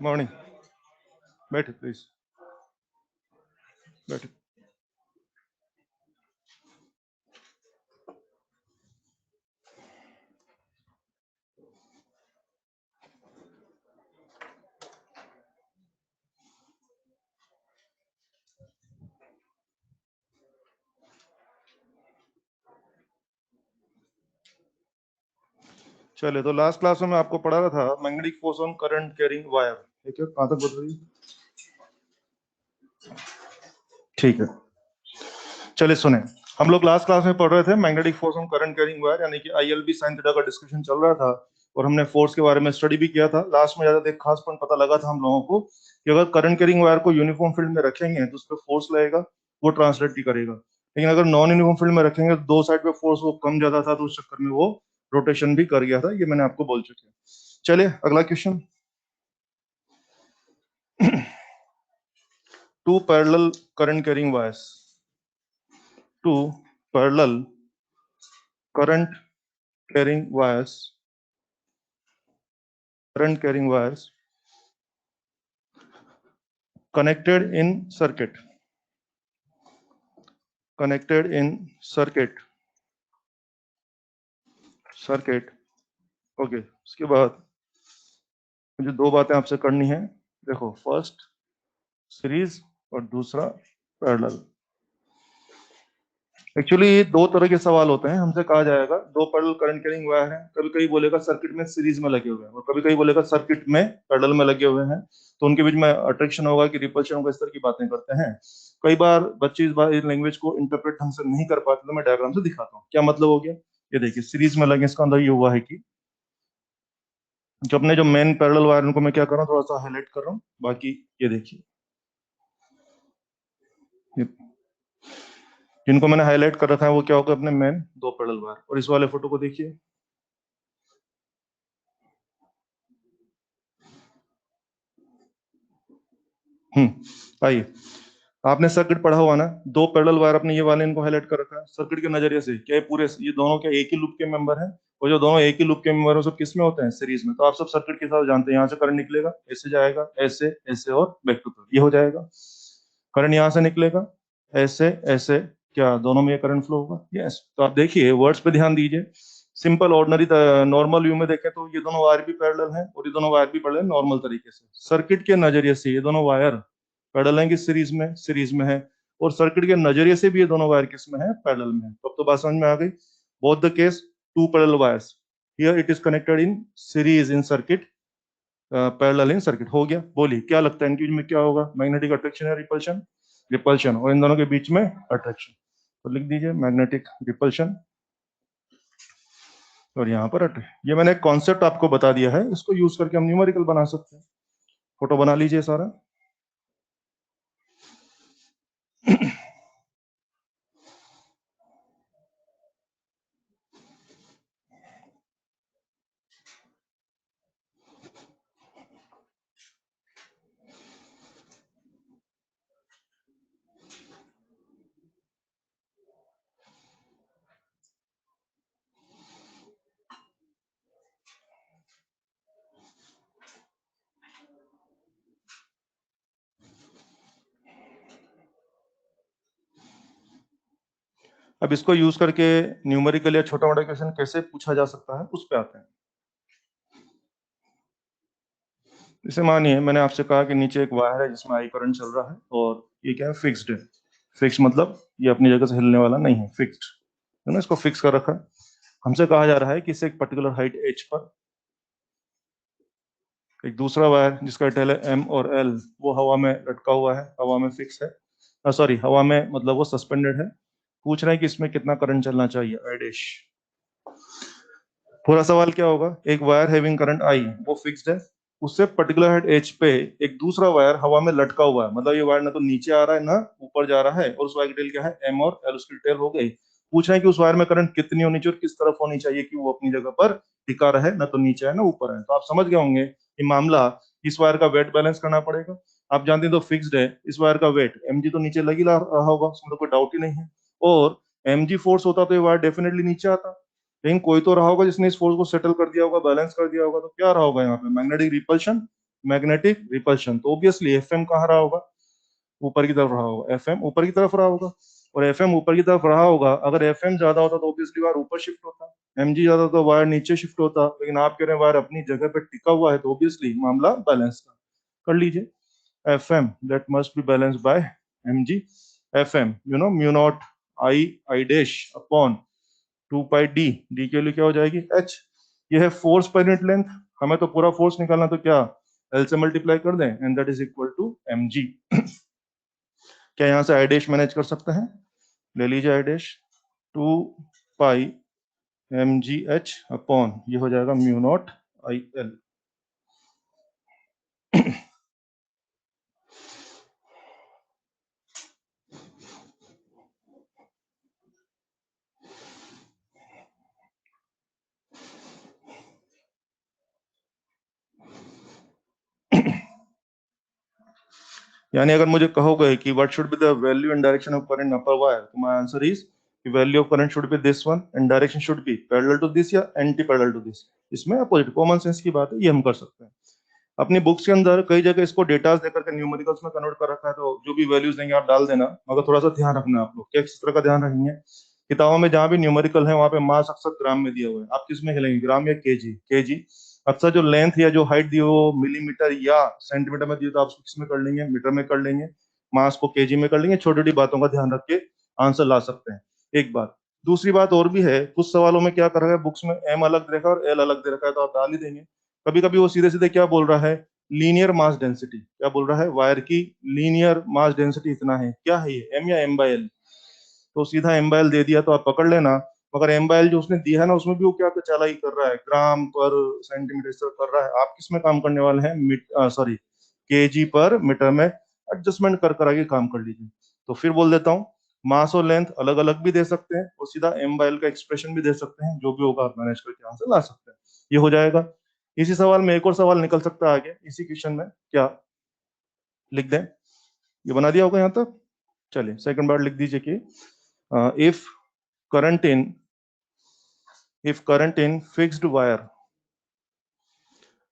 Morning. बैठे please, बैठे। चले, तो लास्ट क्लास में मैं आपको पढ़ा रहा था magnetic force on current carrying wire. ठीक है, कहां तक बोल रही? ठीक है, चलिए सुने। हम लोग लास्ट क्लास में पढ़ रहे थे magnetic force on current carrying wire, यानी कि ILB sin थीटा का डिस्कशन चल रहा था और हमने फोर्स के बारे में स्टडी भी किया था। लास्ट में ज्यादा एक खास पॉइंट पता लगा था हम लोगों को कि अगर करंट कैरिंग वायर को यूनिफॉर्म फील्ड में रखेंगे तो उस पर फोर्स लगेगा, वो ट्रांसलेट भी करेगा। लेकिन अगर नॉन यूनिफॉर्म फील्ड में रखेंगे तो दो साइड पे फोर्स वो कम ज्यादा था, तो उस चक्कर में वो रोटेशन भी कर गया था। ये मैंने आपको बोल चुके हैं। चलिए अगला question. Two parallel current carrying wires. Two parallel current carrying wires. Current carrying wires connected in circuit. Connected in circuit. Circuit. Okay, उसके बाद मुझे दो बातें आपसे करनी है। देखो, फर्स्ट सीरीज और दूसरा पैरेलल। एक्चुअली दो तरह के सवाल होते हैं। हमसे कहा जाएगा दो पैरेलल करंट कैरिंग वायर हैं, कभी कभी बोलेगा सर्किट में सीरीज में लगे हुए हैं और कभी कभी बोलेगा सर्किट में पैरेलल में लगे हुए हैं, तो उनके बीच में अट्रैक्शन होगा कि रिपल्शन होगा, इस तरह की बातें करते हैं। कई बार बच्चे इस लैंग्वेज को इंटरप्रेट ढंग से नहीं कर पाते, तो मैं डायग्राम से दिखाता हूँ क्या मतलब हो गया। ये देखिए, सीरीज में लगे, इसका अंदर ये हुआ है कि जो अपने जो मेन पैरेलल वायर उनको मैं क्या कर रहा हूँ, थोड़ा सा हाईलाइट कर रहा हूँ। बाकी ये देखिए, जिनको मैंने हाईलाइट कर रखा है वो क्या होगा, अपने मेन दो पैरेलल वायर। और इस वाले फोटो को देखिए, आइए, आपने सर्किट पढ़ा हुआ ना, दो पैरेलल वायर अपने ये वाले इनको हाईलाइट कर रखा है सर्किट के नजरिए से। क्या ये पूरे, ये दोनों क्या एक ही लूप के मेंबर हैं? और जो दोनों एक ही लूप के मेंबर हैं सब किस में होते हैं? सीरीज में। तो आप सब सर्किट के हिसाब से जानते हैं, यहाँ से करंट निकलेगा, ऐसे जाएगा, ऐसे ऐसे और बैक टू बैक, ये हो जाएगा। करंट यहाँ से निकलेगा, ऐसे ऐसे, क्या दोनों में ये करंट फ्लो होगा? यस। तो आप देखिए, वर्ड्स पे ध्यान दीजिए। सिंपल ऑर्डिनरी नॉर्मल व्यू में देखें तो ये दोनों वायर भी पैरेलल हैं और ये दोनों वायर भी पैरेलल नॉर्मल तरीके से। सर्किट के नजरिए से ये दोनों वायर पैरेलल हैं कि सीरीज में? सीरीज में है। और सर्किट के नजरिए से भी ये दोनों वायर किस में है? पैरेलल में है। तो अब तो बात समझ में आ गई। Both the case two parallel wires, here it is connected in series in circuit, parallel in circuit. हो गया। बोलिए क्या लगता है इनके बीच में क्या होगा, मैग्नेटिक अट्रैक्शन या रिपल्शन? रिपल्शन। और इन दोनों के बीच में अट्रैक्शन। तो लिख दीजिए मैग्नेटिक रिपल्शन और यहाँ पर अट्रैक्शन। ये मैंने एक कॉन्सेप्ट आपको बता दिया है, इसको यूज करके हम न्यूमेरिकल बना सकते हैं। फोटो बना लीजिए सारा। अब इसको यूज करके न्यूमेरिकल या छोटा मोटा क्वेश्चन कैसे पूछा जा सकता है, उस पे आते हैं। जैसे मानिए मैंने आपसे कहा कि नीचे एक वायर है जिसमें आई करंट चल रहा है और ये क्या है, फिक्स्ड है। फिक्स मतलब ये अपनी जगह से हिलने वाला नहीं है, फिक्स्ड है ना, इसको फिक्स कर रखा है। हमसे कहा जा रहा है कि इसे एक पर्टिकुलर हाइट एच पर एक दूसरा वायर जिसका टेल है एम और एल, वो हवा में लटका हुआ है, हवा में फिक्स है, सॉरी हवा में मतलब वो सस्पेंडेड है। पूछ रहे हैं कि इसमें कितना करंट चलना चाहिए, आई डैश। पूरा सवाल क्या होगा, एक वायर हैविंग करंट आई, वो फिक्स्ड है, उससे पर्टिकुलर हेड एच पे एक दूसरा वायर हवा में लटका हुआ है, मतलब ये वायर ना तो नीचे आ रहा है ना ऊपर जा रहा है, और उस वायर की टेल क्या है, एम और एल, उसकी टेल हो गई। पूछ रहे हैं कि उस वायर में करंट कितनी होनी चाहिए और किस तरफ होनी चाहिए कि वो अपनी जगह पर टिका रहे, ना तो नीचे है ना ऊपर है। तो आप समझ गए होंगे ये मामला, इस वायर का वेट बैलेंस करना पड़ेगा। आप जानते हैं तो फिक्स्ड है, इस वायर का वेट mg तो नीचे लग ही रहा होगा, उसमें तो कोई डाउट ही नहीं है। और mg फोर्स होता तो ये वायर डेफिनेटली नीचे आता, लेकिन कोई तो रहा होगा जिसने इस फोर्स को सेटल कर दिया होगा, बैलेंस कर दिया होगा। तो क्या रहा होगा यहाँ पे, मैग्नेटिक रिपल्शन, मैग्नेटिक रिपल्शन। तो ऑब्वियसली एफएम कहाँ रहा होगा, ऊपर की तरफ रहा होगा, एफएम ऊपर की तरफ रहा होगा, और एफएम ऊपर की तरफ रहा होगा। अगर एफएम ज्यादा होता तो ऑब्वियसली वायर ऊपर शिफ्ट होता, एमजी ज्यादा तो वायर नीचे शिफ्ट होता, लेकिन आप कह रहे हैं वायर अपनी जगह पे टिका हुआ है, तो ऑब्वियसली मामला बैलेंस का। कर लीजिए, FM that must be balanced bye MG. FM you know mu not I I dash upon 2 pi D, D के लिए क्या हो जाएगी एच। ये है फोर्स पर यूनिट लेंथ, हमें तो पूरा फोर्स निकालना, तो क्या एल से मल्टीप्लाई कर दें, and that is equal to M G. क्या यहाँ से आई डैश मैनेज कर सकते हैं, ले लीजिए I dash 2 pi M G H upon, ये हो जाएगा म्यू नॉट आई एल। यानी अगर मुझे कहोगे कि what should be the value and direction of current upper wire, तो my answer is value of current should be this one and direction should be parallel to this या anti parallel to this. इसमें opposite, common sense की बात है, ये हम कर सकते हैं। अपनी बुक्स के अंदर कई जगह इसको डेटास देकर के न्यूमेरिकल्स में कन्वर्ट कर रखा है, तो जो भी वैल्यूज देंगे आप डाल देना, मगर थोड़ा सा ध्यान रखना आप लोग। क्या किस तरह का ध्यान रखेंगे, किताबों में जहां भी न्यूमेरिकल है वहां पे मास अक्सर ग्राम में दिया हुआ है, आप किस में खेलेंगे, ग्राम या केजी। केजी अक्सर जो लेंथ या जो हाइट दी हो वो मिलीमीटर या सेंटीमीटर में दी हो, तो आप उसको किस में कर लेंगे, मीटर में कर लेंगे, मास को केजी में कर लेंगे। छोटी छोटी बातों का ध्यान रख के आंसर ला सकते हैं, एक बात। दूसरी बात और भी है, कुछ सवालों में क्या कर रखा है बुक्स में, एम अलग दे रखा है और एल अलग दे रखा है, तो आप डाल ही देंगे। कभी कभी वो सीधे सीधे क्या बोल रहा है, लीनियर मास डेंसिटी, क्या बोल रहा है, वायर की लीनियर मास डेंसिटी इतना है, क्या है ये, एम या एम बाय एल, तो सीधा एम बाय एल दे दिया तो आप पकड़ लेना। मगर एम बाय एल जो उसने दिया है ना, उसमें भी वो क्या चालाकी कर रहा है, ग्राम पर सेंटीमीटर से कर रहा है। आप किस में काम करने वाले हैं, सॉरी केजी पर मीटर में एडजस्टमेंट कर कर आगे काम कर लीजिए। तो फिर बोल देता हूँ, मास और लेंथ अलग अलग भी दे सकते हैं, और सीधा एम बाय एल का एक्सप्रेशन भी दे सकते हैं, जो भी होगा आप मैनेज करके आंसर ला सकते हैं, ये हो जाएगा। इसी सवाल में एक और सवाल निकल सकता है आगे, इसी क्वेश्चन में क्या लिख दें, ये बना दिया होगा यहाँ तक। चलिए सेकंड बार लिख दीजिए कि if current in fixed wire,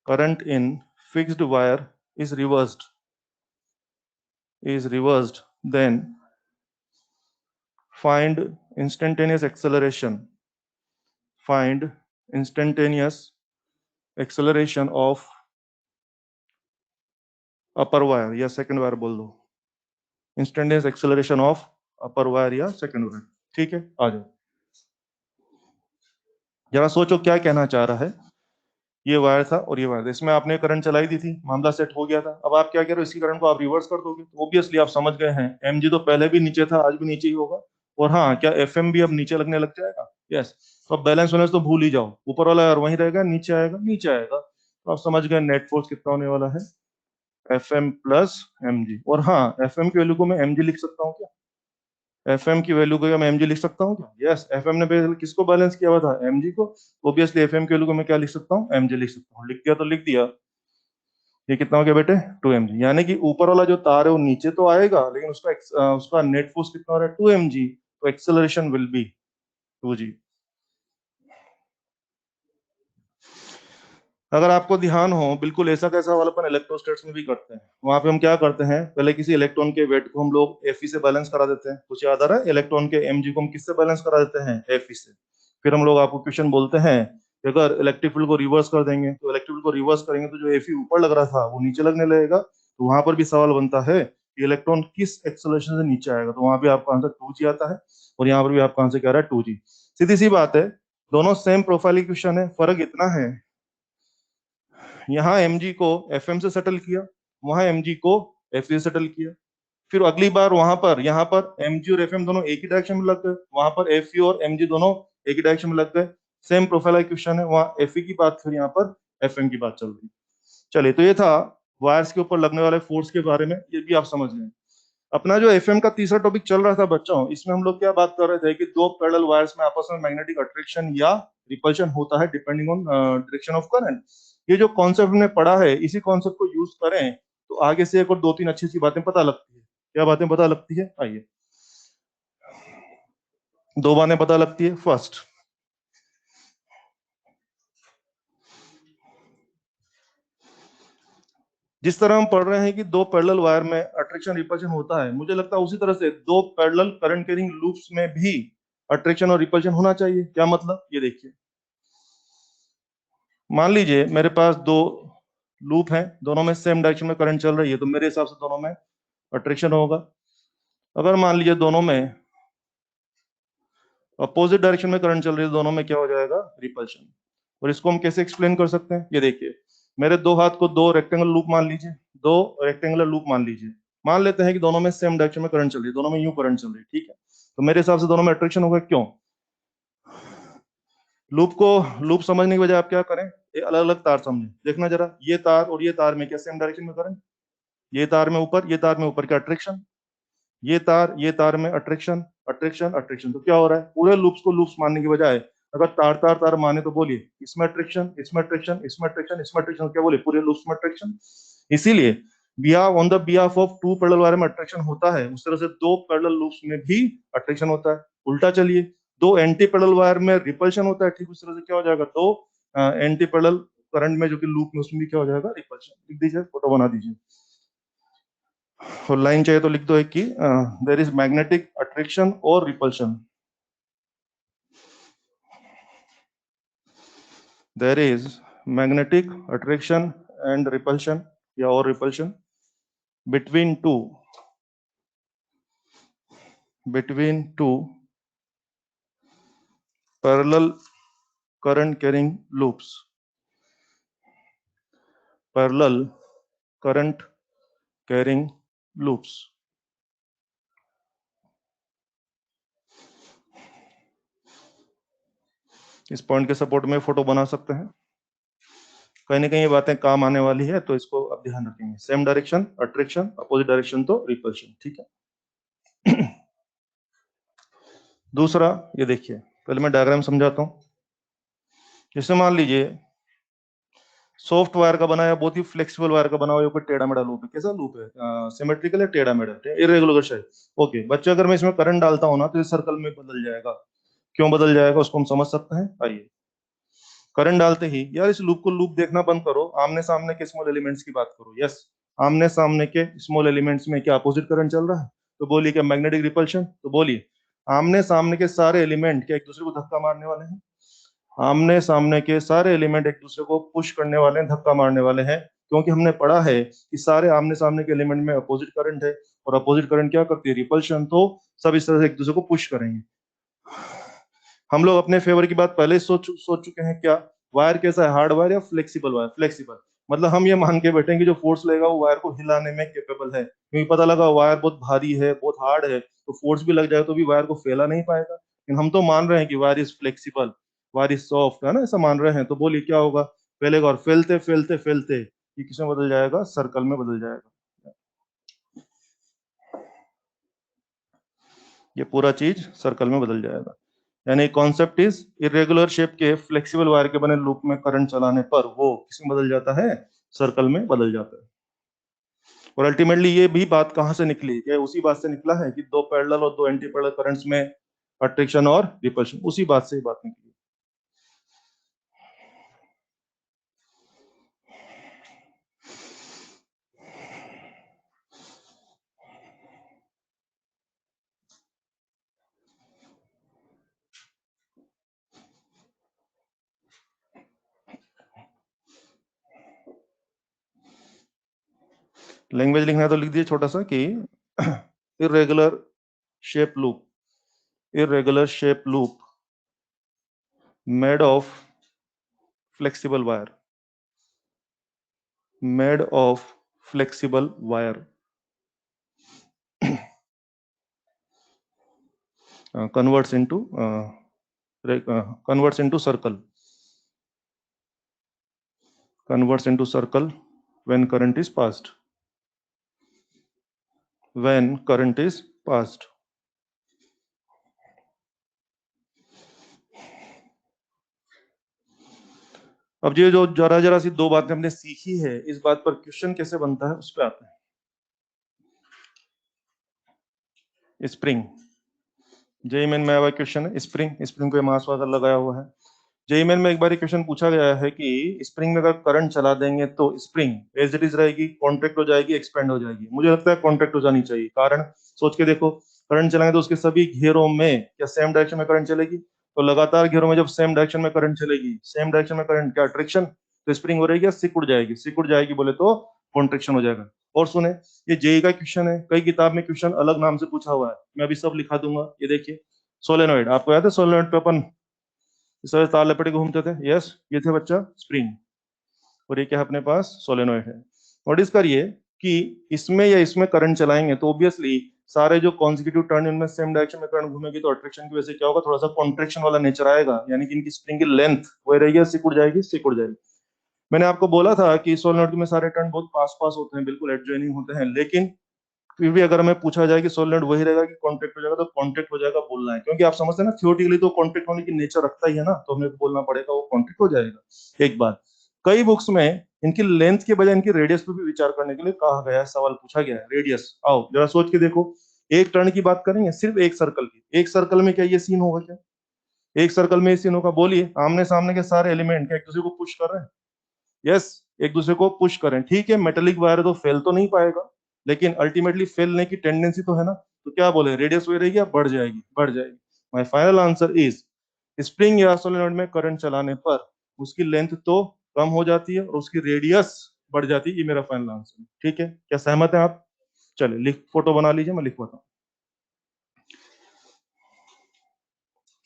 current in fixed wire is reversed, then find instantaneous acceleration, find instantaneous acceleration of upper wire या second wire बोल दो, instantaneous acceleration of upper wire या second wire। ठीक है, आ जाओ, जरा सोचो क्या कहना चाह रहा है। ये वायर था और ये वायर था, इसमें आपने करंट चलाई दी थी, मामला सेट हो गया था। अब आप क्या कह रहे हो, इसी करंट को आप रिवर्स कर दोगे, तो ऑब्वियसली आप समझ गए हैं एमजी तो पहले भी नीचे था, आज भी नीचे ही होगा। और हाँ, क्या एफएम भी अब नीचे लगने लग जाएगा, यस। तो अब बैलेंस होने से तो भूल ही जाओ, ऊपर वाला यार वहीं रहेगा, नीचे आएगा, नीचे आएगा। तो आप समझ गए नेट फोर्स कितना होने वाला है, एफएम प्लस एमजी। और हाँ, एफएम की वैल्यू को मैं एमजी लिख सकता हूँ क्या, एफएम की वैल्यू को मैं एमजी लिख सकता हूँ क्या, यस। एफएम ने किसको बैलेंस किया हुआ था, एमजी को। ऑब्वियसली एफएम की वैल्यू को मैं क्या लिख सकता हूँ, एमजी लिख सकता हूँ। लिख दिया तो लिख दिया। ये कितना हो गया बेटे, 2 mg, यानी कि ऊपर वाला जो तार है वो नीचे तो आएगा, लेकिन उसका नेट फोर्स कितना हो रहा है, 2 mg, तो एक्सेलरेशन विल बी 2g। अगर आपको ध्यान हो, बिल्कुल ऐसा कैसा वाला अपन इलेक्ट्रोस्टैट्स में भी करते हैं। वहां पे हम क्या करते हैं, पहले किसी इलेक्ट्रॉन के वेट को हम लोग Fe से बैलेंस करा देते हैं, कुछ याद आ रहा है, इलेक्ट्रॉन के mg को हम किससे बैलेंस करा देते हैं, Fe से। फिर हम लोग आपको क्वेश्चन बोलते हैं कि अगर इलेक्ट्रिक फील्ड को रिवर्स कर देंगे, तो इलेक्ट्रिक फील्ड को रिवर्स करेंगे तो जो Fe ऊपर लग रहा था वो नीचे लगने लगेगा। तो वहां पर भी सवाल बनता है कि इलेक्ट्रॉन किस एक्सेलरेशन से नीचे आएगा, तो वहां भी आपका आंसर 2g आता है, और यहाँ पर भी आपका आंसर क्या आ रहा है, 2g। सीधी सी बात है, दोनों सेम प्रोफाइल की क्वेश्चन है, फर्क इतना है, यहाँ mg को fm से सेटल किया, वहां mg को fe से सेटल किया। फिर अगली बार वहां पर, यहाँ पर mg और fm दोनों एक ही डायरेक्शन में लग गए, वहां पर fe और mg दोनों एक ही डायरेक्शन में लग गए। सेम प्रोफाइल का क्वेश्चन है, वहां fe की बात, फिर यहाँ पर fm की बात चल रही। चलिए, तो ये था वायर्स के ऊपर लगने वाले फोर्स के बारे में, ये भी आप समझ गए। अपना जो एफएम का तीसरा टॉपिक चल रहा था बच्चों, इसमें हम लोग क्या बात कर रहे थे कि दो पैरेलल वायर्स में आपस में मैग्नेटिक अट्रैक्शन या रिपल्शन होता है depending on direction of current. ये जो कॉन्सेप्ट हमने पढ़ा है, इसी कॉन्सेप्ट को यूज करें तो आगे से एक और दो तीन अच्छी अच्छी बातें पता लगती है। क्या बातें पता लगती है, आइए, दो बातें पता लगती है। फर्स्ट, जिस तरह हम पढ़ रहे हैं कि दो पैरेलल वायर में अट्रैक्शन रिपल्शन होता है, मुझे लगता है उसी तरह से दो पैरेलल करंट कैरिंग लूप्स में भी अट्रैक्शन और रिपल्शन होना चाहिए। क्या मतलब, ये देखिए, मान लीजिए मेरे पास दो लूप हैं, दोनों में सेम डायरेक्शन में करंट चल रही है, तो मेरे हिसाब से दोनों में अट्रैक्शन होगा। अगर मान लीजिए दोनों में अपोजिट डायरेक्शन में करंट चल रही है, दोनों में क्या हो जाएगा, रिपल्शन। और इसको हम कैसे एक्सप्लेन कर सकते हैं, ये देखिए, मेरे दो हाथ को दो रेक्टेंगल लूप मान लीजिए, दो रेक्टेंगुलर लूप मान लीजिए। मान लेते हैं कि दोनों में सेम डायरेक्शन में करंट चल रही है, दोनों में यूं करंट चल रही है, ठीक है। तो मेरे हिसाब से दोनों में अट्रैक्शन होगा। क्यों? लूप समझने की बजाय आप क्या करें, ये अलग अलग तार समझें। देखना जरा, ये तार और ये तार में क्या सेम डायरेक्शन में करंट, ये तार में ऊपर, ये तार में ऊपर, क्या अट्रैक्शन, ये तार में अट्रैक्शन, अट्रैक्शन, अट्रैक्शन। तो क्या हो रहा है, पूरे लूप्स को लूप्स मानने की बजाय अगर तार तार तार माने तो बोलिए इसमें अट्रैक्शन, इसमें अट्रैक्शन, इसमें अट्रैक्शन, इसमें अट्रैक्शन, क्या बोले, पूरे लूप्स में अट्रैक्शन। इसीलिए behalf on the behalf of two parallel wire में अट्रैक्शन होता है, उस तरह से दो पैरेलल लूप्स में भी अट्रैक्शन होता है। उल्टा चलिए, दो एंटी पैरेलल वायर में रिपल्शन होता है, ठीक उस तरह से क्या हो जाएगा, दो एंटी पैरेलल करंट में जो कि लूप में, उसमें भी क्या हो जाएगा, रिपल्शन। लिख दीजिए, फोटो बना दीजिए, और लाइन चाहिए तो लिख दो एक की, देयर इज मैग्नेटिक अट्रैक्शन और repulsion, there is magnetic attraction and repulsion, या और repulsion between two parallel current carrying loops, parallel current carrying loops। इस पॉइंट के सपोर्ट में फोटो बना सकते हैं, कहीं ना कहीं ये बातें काम आने वाली है, तो इसको अब ध्यान रखेंगे। Same direction attraction, opposite direction तो रिपल्शन, ठीक है। दूसरा, ये देखिए, पहले मैं डायग्राम समझाता हूं। जैसे मान लीजिए सॉफ्ट वायर का बना है, बहुत ही फ्लेक्सिबल वायर का बना हुआ, कोई टेढ़ा मेढ़ा लूप है। कैसा लूप है, सिमेट्रिकल है, टेढ़ा मेढ़ा, इरेगुलर शेप। ओके बच्चे, अगर मैं इसमें करंट डालता हूं ना, तो इस सर्कल में बदल जाएगा। क्यों बदल जाएगा, उसको हम समझ सकते हैं, आइए। करंट डालते ही, यार इस लूप को लूप देखना बंद करो, आमने सामने के स्मॉल एलिमेंट्स की बात करो। यस, आमने सामने के स्मॉल एलिमेंट्स में क्या अपोजिट करंट चल रहा है, तो बोलिए क्या मैग्नेटिक रिपल्शन, तो बोलिए आमने सामने के सारे एलिमेंट क्या एक दूसरे को धक्का मारने वाले हैं, आमने सामने के सारे एलिमेंट एक दूसरे को पुश करने वाले हैं, धक्का मारने वाले हैं। क्योंकि हमने पढ़ा है कि सारे आमने सामने के एलिमेंट में अपोजिट करंट है, और अपोजिट करंट क्या करती है, रिपल्शन। तो सब इस तरह से एक दूसरे को पुश करेंगे। हम लोग अपने फेवर की बात पहले ही सोच चुके हैं। क्या वायर कैसा है, हार्ड वायर या फ्लेक्सिबल वायर, फ्लेक्सिबल। मतलब हम ये मान के बैठेंगे जो फोर्स लगेगा वो वायर को हिलाने में केपेबल है, क्योंकि पता लगा वायर बहुत भारी है, बहुत हार्ड है, तो फोर्स भी लग जाए तो भी वायर को फैला नहीं पाएगा। लेकिन हम तो मान रहे हैं कि wire is flexible, wire is soft, है ना, ऐसा मान रहे हैं। तो बोलिए क्या होगा, फैलेगा, और फैलते फैलते फैलते ये किसमें बदल जाएगा, सर्कल में बदल जाएगा। ये पूरा चीज सर्कल में बदल जाएगा। यानी कॉन्सेप्ट इज, इरेगुलर शेप के फ्लेक्सिबल वायर के बने लूप में करंट चलाने पर वो किसमें बदल जाता है, सर्कल में बदल जाता है। और अल्टीमेटली ये भी बात कहां से निकली, क्या उसी बात से निकला है कि दो पैरेलल और दो एंटी पैरेलल करंट्स में अट्रैक्शन और रिपल्शन, उसी बात से ही बात निकली। लैंग्वेज लिखना है तो लिख दिए छोटा सा कि irregular shape loop, irregular shape loop made of flexible wire, made of flexible wire converts into converts into circle, converts into circle when current is passed, when current is passed। अब ये जो जरा जरा सी दो बातें हमने सीखी है, इस बात पर क्वेश्चन कैसे बनता है उस पर आते हैं। स्प्रिंग, जेई मेन में आया क्वेश्चन है, स्प्रिंग, स्प्रिंग को मास वाकर लगाया हुआ है। जेईई मेन में एक बार क्वेश्चन पूछा गया है कि स्प्रिंग में अगर करंट चला देंगे तो स्प्रिंग एज इट इज रहेगी, कॉन्ट्रैक्ट हो जाएगी, एक्सपेंड हो जाएगी? मुझे लगता है कॉन्ट्रैक्ट हो जानी चाहिए। कारण सोच के देखो, करंट चलाएंगे तो उसके सभी घेरों में क्या सेम डायरेक्शन में करंट चलेगी? तो लगातार घेरों में जब सेम डायरेक्शन में करंट चलेगी, सेम डायरेक्शन में करंट क्या अट्रैक्शन, तो स्प्रिंग हो रहेगी या सिकुड़ जाएगी? सिकुड़ जाएगी बोले तो कॉन्ट्रेक्शन हो जाएगा। और सुने, ये जेईई का क्वेश्चन है, कई किताब में क्वेश्चन अलग नाम से पूछा हुआ है, मैं अभी सब लिखा दूंगा। ये देखिए, सोलेनोइड, आपको याद है सोलेनोइड पे अपन इस तरह तार लपेटे घूमते थे? यस, ये थे बच्चा स्प्रिंग, और ये क्या है अपने पास? सोलेनोइड है। नोटिस करिए कि इसमें या इसमें करंट चलाएंगे तो ऑब्वियसली सारे जो कॉन्जिक्यूटिव टर्न इनमें सेम डायरेक्शन में करंट घूमेगी, तो अट्रैक्शन की वजह से क्या होगा? थोड़ा सा कॉन्ट्रेक्शन वाला नेचर आएगा, यानी कि इनकी स्प्रिंग की लेंथ वही रहेगी, सिकुड़ जाएगी, सिकुड़ जाएगी। मैंने आपको बोला था कि सोलेनोइड में सारे टर्न बहुत पास पास होते हैं, बिल्कुल एडजॉइनिंग होते हैं, लेकिन फिर भी अगर हमें पूछा जाए कि सोलेनोइड वही रहेगा कि कॉन्टेक्ट हो जाएगा, तो कॉन्टेक्ट हो जाएगा बोलना है, क्योंकि आप समझते हैं ना थियोरेटिकली तो कॉन्टेक्ट होने की नेचर रखता ही है ना, तो हमें बोलना पड़ेगा वो कॉन्टेक्ट हो जाएगा। एक बात, कई बुक्स में इनकी लेंथ के बजाय इनकी रेडियस पे भी विचार करने के लिए कहा गया है, सवाल पूछा गया है। रेडियस, आओ जरा सोच के देखो, एक टर्न की बात करेंगे, सिर्फ एक सर्कल की, एक सर्कल में क्या ये सीन होगा? क्या एक सर्कल में ये सीन होगा? बोलिए, आमने सामने के सारे एलिमेंट क्या एक दूसरे को पुश कर रहे हैं? यस, एक दूसरे को पुश करें। ठीक है, मेटेलिक वायर है तो फेल तो नहीं पाएगा, लेकिन अल्टीमेटली फेलने की टेंडेंसी तो है ना, तो क्या बोले, रेडियस वही रहेगी या बढ़ जाएगी? बढ़ जाएगी। My final answer is, spring या सोलेनोइड में करंट चलाने पर उसकी लेंथ तो कम हो जाती है और उसकी रेडियस बढ़ जाती है। ये मेरा फाइनल आंसर है। ठीक है, क्या सहमत है आप? चलिए लिख, फोटो बना लीजिए, मैं लिखवाता हूँ।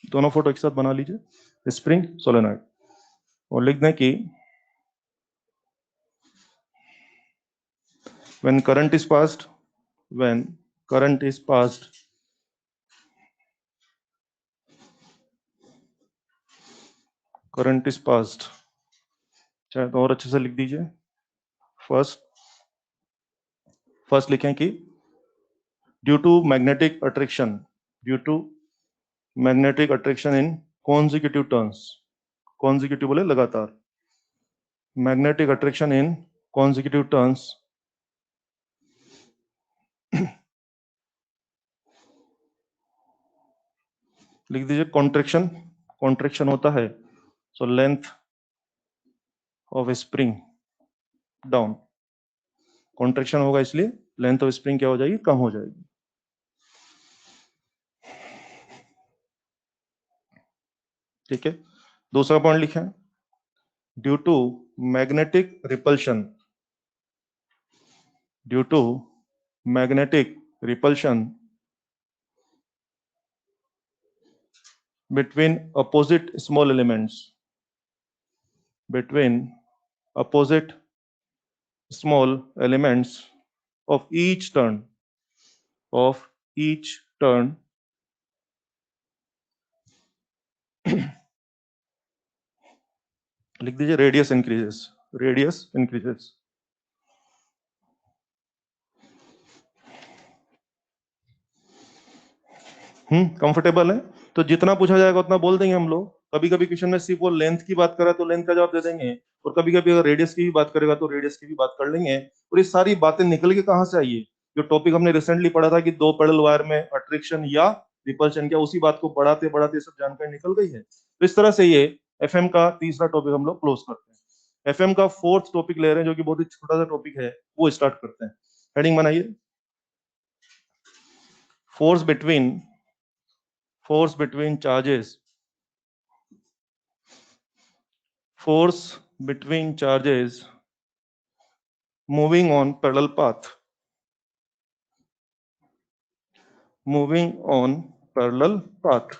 दोनों फोटो एक साथ बना लीजिए, स्प्रिंग सोलेनोइड, और लिख दें कि when current is passed, when current is passed current is passed, चाहे तो और अच्छे से लिख दीजिए। फर्स्ट फर्स्ट लिखें कि due to magnetic attraction, due to magnetic attraction in consecutive turns, consecutive बोले लगातार, magnetic attraction in consecutive turns लिख दीजिए कॉन्ट्रैक्शन, कॉन्ट्रैक्शन होता है, so length of spring down, contraction होगा इसलिए लेंथ ऑफ स्प्रिंग क्या हो जाएगी? कम हो जाएगी। ठीक है, दूसरा पॉइंट लिखें, due to magnetic repulsion, due to magnetic repulsion between opposite small elements, between opposite small elements of each turn, of each turn लिख दीजिए radius increases, radius increases. Comfortable है? तो जितना पूछा जाएगा उतना बोल देंगे हम लोग। कभी कभी क्वेश्चन में सिर्फ वो लेंथ की बात करा तो लेंथ का जवाब दे देंगे, और कभी कभी अगर रेडियस की भी बात करेगा तो रेडियस की भी बात कर लेंगे। और ये सारी बातें निकल के कहाँ से आई है? जो टॉपिक हमने रिसेंटली पढ़ा था कि दो पैरेलल वायर में अट्रैक्शन या रिपल्शन, क्या उसी बात को बढ़ाते बढ़ाते सब जानकारी निकल गई है? तो इस तरह से ये एफएम का तीसरा टॉपिक हम लोग क्लोज करते हैं। एफएम का फोर्थ टॉपिक ले रहे हैं, जो कि बहुत ही छोटा सा टॉपिक है, वो स्टार्ट करते हैं। हेडिंग बनाइए, force between, force between charges, force between charges moving on parallel path, moving on parallel path।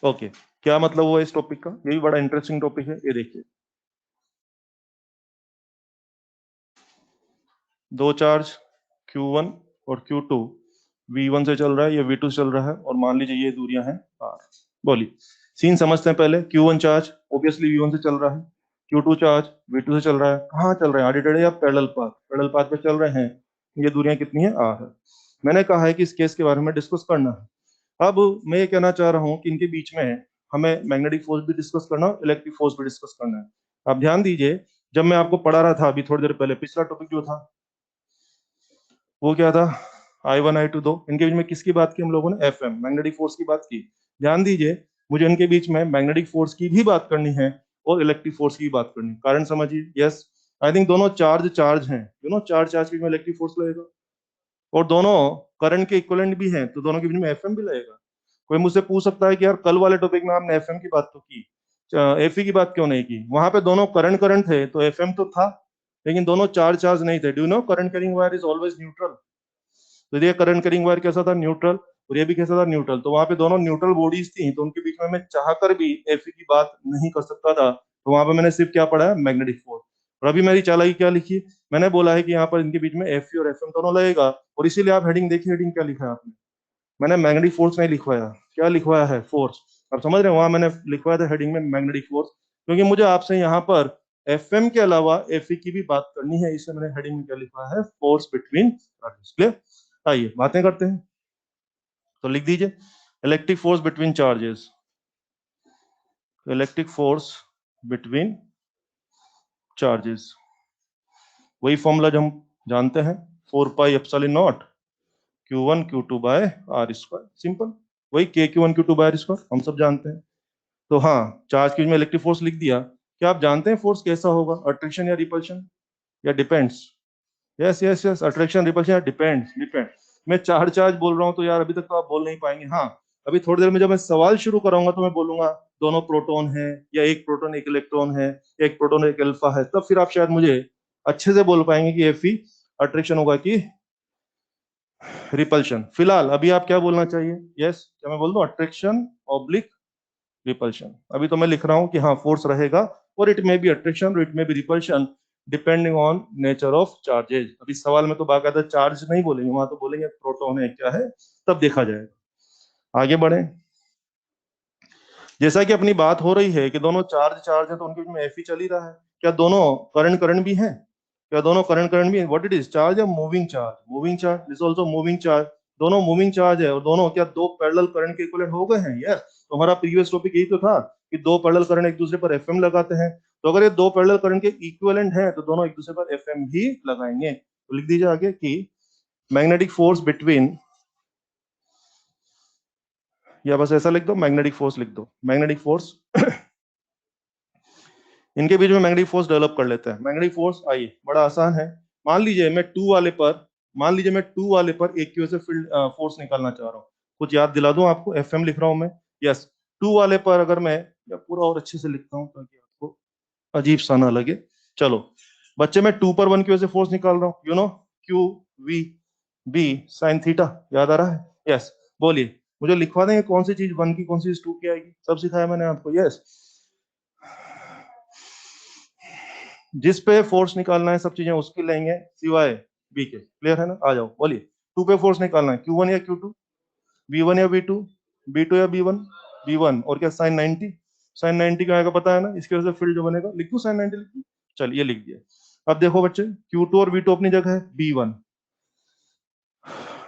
Okay, क्या मतलब हुआ इस टॉपिक का? ये भी बड़ा इंटरेस्टिंग टॉपिक है। ये देखिए, दो चार्ज Q1 और Q2 V1 से चल रहा है, ये V2 से चल रहा है, और मान लीजिए ये दूरियां हैं R। बोलिए, सीन समझते हैं पहले। Q1 चार्ज ऑब्वियसली V1 से चल रहा है, Q2 चार्ज V2 से चल रहा है। कहाँ चल रहे हैं? आड़े टेढ़े या पैरेलल पाथ? पैरेलल पाथ पे चल रहे हैं। ये दूरियां कितनी है? R है। मैंने कहा है कि इस केस के बारे में डिस्कस करना है। अब मैं ये कहना चाह रहा हूँ कि इनके बीच में हमें मैग्नेटिक फोर्स भी डिस्कस करना है, इलेक्ट्रिक फोर्स भी डिस्कस करना है। आप ध्यान दीजिए, जब मैं आपको पढ़ा रहा था अभी थोड़ी देर पहले, पिछला टॉपिक जो था वो क्या था? I1 I2 दो, इनके बीच में किसकी बात की हम लोगों ने? FM, मैग्नेटिक फोर्स की बात की। ध्यान दीजिए, मुझे इनके बीच में मैग्नेटिक फोर्स की भी बात करनी है और इलेक्ट्रिक फोर्स की बात करनी है। कारण समझिए, यस आई थिंक दोनों चार्ज चार्ज हैं, चार्ज चार्ज के बीच में इलेक्ट्रिक फोर्स लगेगा, और दोनों करंट के इक्विवेलेंट भी हैं, तो दोनों के बीच में एफएम भी लगेगा। कोई मुझसे पूछ सकता है कि यार कल वाले टॉपिक में आपने एफएम की बात तो की, एफई की बात क्यों नहीं की? वहां पे दोनों करंट करंट थे तो एफएम तो था, लेकिन दोनों चार्ज चार्ज नहीं थे। Do you know current carrying wire is always neutral. तो ये करंट कैरिंग वायर कैसा था? न्यूट्रल। और ये भी कैसा था? न्यूट्रल। तो वहां पे दोनों न्यूट्रल बॉडीज थी, तो उनके बीच में मैं चाहकर भी एफई की बात नहीं कर सकता था। तो वहां पे मैंने सिर्फ क्या पढ़ा है? Magnetic force. और अभी मेरी चालाकी क्या लिखी, मैंने बोला है कि यहाँ पर इनके बीच में एफ और एफएम दोनों लगेगा, और इसीलिए आप हेडिंग देखिए, हेडिंग क्या लिखा है आपने? मैंने मैग्नेटिक फोर्स नहीं लिखवाया, क्या लिखवाया है? फोर्स। अब समझ रहे हैं, वहां मैंने लिखवाया था हेडिंग में मैग्नेटिक फोर्स, क्योंकि मुझे आपसे यहाँ पर एफएम के अलावा एफई की भी बात करनी है, इसलिए मैंने हेडिंग में क्या लिखा है? Force between charges. क्लियर? आइए बातें करते हैं। तो लिख दीजिए electric force between charges. Electric force between charges, वही फॉर्मूला जो हम जानते हैं, 4 pi epsilon not Q1 Q2 by R square. Simple, वही K Q1 Q2 by R square हम सब जानते हैं। तो हाँ, चार्ज के बीच में इलेक्ट्रिक फोर्स लिख दिया। क्या आप जानते हैं फोर्स कैसा होगा? अट्रैक्शन या रिपल्शन, या depends? Yes yes yes, attraction repulsion या डिपेंड्स, डिपेंड। मैं चार चार्ज बोल रहा हूँ तो यार अभी तक तो आप बोल नहीं पाएंगे। हाँ, अभी थोड़ी देर में जब मैं सवाल शुरू कराऊंगा तो मैं बोलूंगा दोनों प्रोटॉन है, या एक प्रोटॉन एक इलेक्ट्रॉन है, एक प्रोटॉन एक अल्फा है, तब फिर आप शायद मुझे अच्छे से बोल पाएंगे कि एफी अट्रैक्शन होगा कि रिपल्शन। फिलहाल अभी आप क्या बोलना चाहिए? यस, क्या मैं बोल दूं अट्रैक्शन ऑब्लिक रिपल्शन? अभी तो मैं लिख रहा हूं कि हाँ फोर्स रहेगा, और इट मे बी अट्रैक्शन और it may be repulsion depending on nature of charges. अभी सवाल में तो बाकायदा चार्ज नहीं बोलेंगे, वहां तो बोलेंगे प्रोटॉन है क्या है, तब देखा जाएगा। आगे बढ़े। जैसा कि अपनी बात हो रही है कि दोनों चार्ज चार्ज है, तो उनके बीच में एफ ही चल ही रहा है। क्या दोनों करंट करंट भी हैं? क्या दोनों करंट करंट भी है? व्हाट इट इज, चार्ज या moving charge? Moving charge, this also moving charge. दोनों मूविंग चार्ज है, और दोनों क्या दो पैरेलल करंट के इक्विवेलेंट हो गए हैं? यस। तो हमारा प्रीवियस टॉपिक यही तो था कि दो पैरेलल करंट एक दूसरे पर एफएम लगाते हैं। तो अगर ये दो पैरेलल करंट के इक्विवेलेंट हैं, तो दोनों एक दूसरे पर एफएम ही लगाएंगे। तो लिख दीजिए आगे कि मैग्नेटिक फोर्स बिटवीन, या बस ऐसा लिख दो मैग्नेटिक फोर्स लिख दो, मैग्नेटिक फोर्स इनके बीच में मैग्नेटिक फोर्स डेवलप कर लेते हैं। मैग्नेटिक फोर्स आइए, बड़ा आसान है। मान लीजिए मैं टू वाले पर, मान लीजिए मैं टू वाले पर एक की वजह से फील्ड फोर्स निकालना चाह रहा हूँ। कुछ याद दिला दूं आपको, एफएम लिख रहा हूं मैं। यस, टू वाले पर अगर मैं, या पूरा और अच्छे से लिखता हूँ ताकि आपको अजीब सा ना लगे। चलो बच्चे, मैं टू पर वन की वजह से फोर्स निकाल रहा हूँ, Q V B sine theta. याद आ रहा है? यस। बोलिए, मुझे लिखवा देंगे कौन सी चीज वन की, कौन सी चीज टू की आएगी? सब सिखाया मैंने आपको। यस, जिस पे फोर्स निकालना है सब चीजें उसकी लेंगे सिवाय बी के। क्लियर है ना? आ जाओ बोलिए। टू पे फोर्स निकालना है, Q1 या Q2, V1 या V2, B2 या B1, B1। और क्या साइन 90, साइन 90 का आएगा पता है ना, इसकी वजह से फील्ड जो बनेगा, लिख दूं साइन 90 लिख दूं? चलिए लिख दिया। अब देखो बच्चे, Q2 और V2 अपनी जगह है, B1,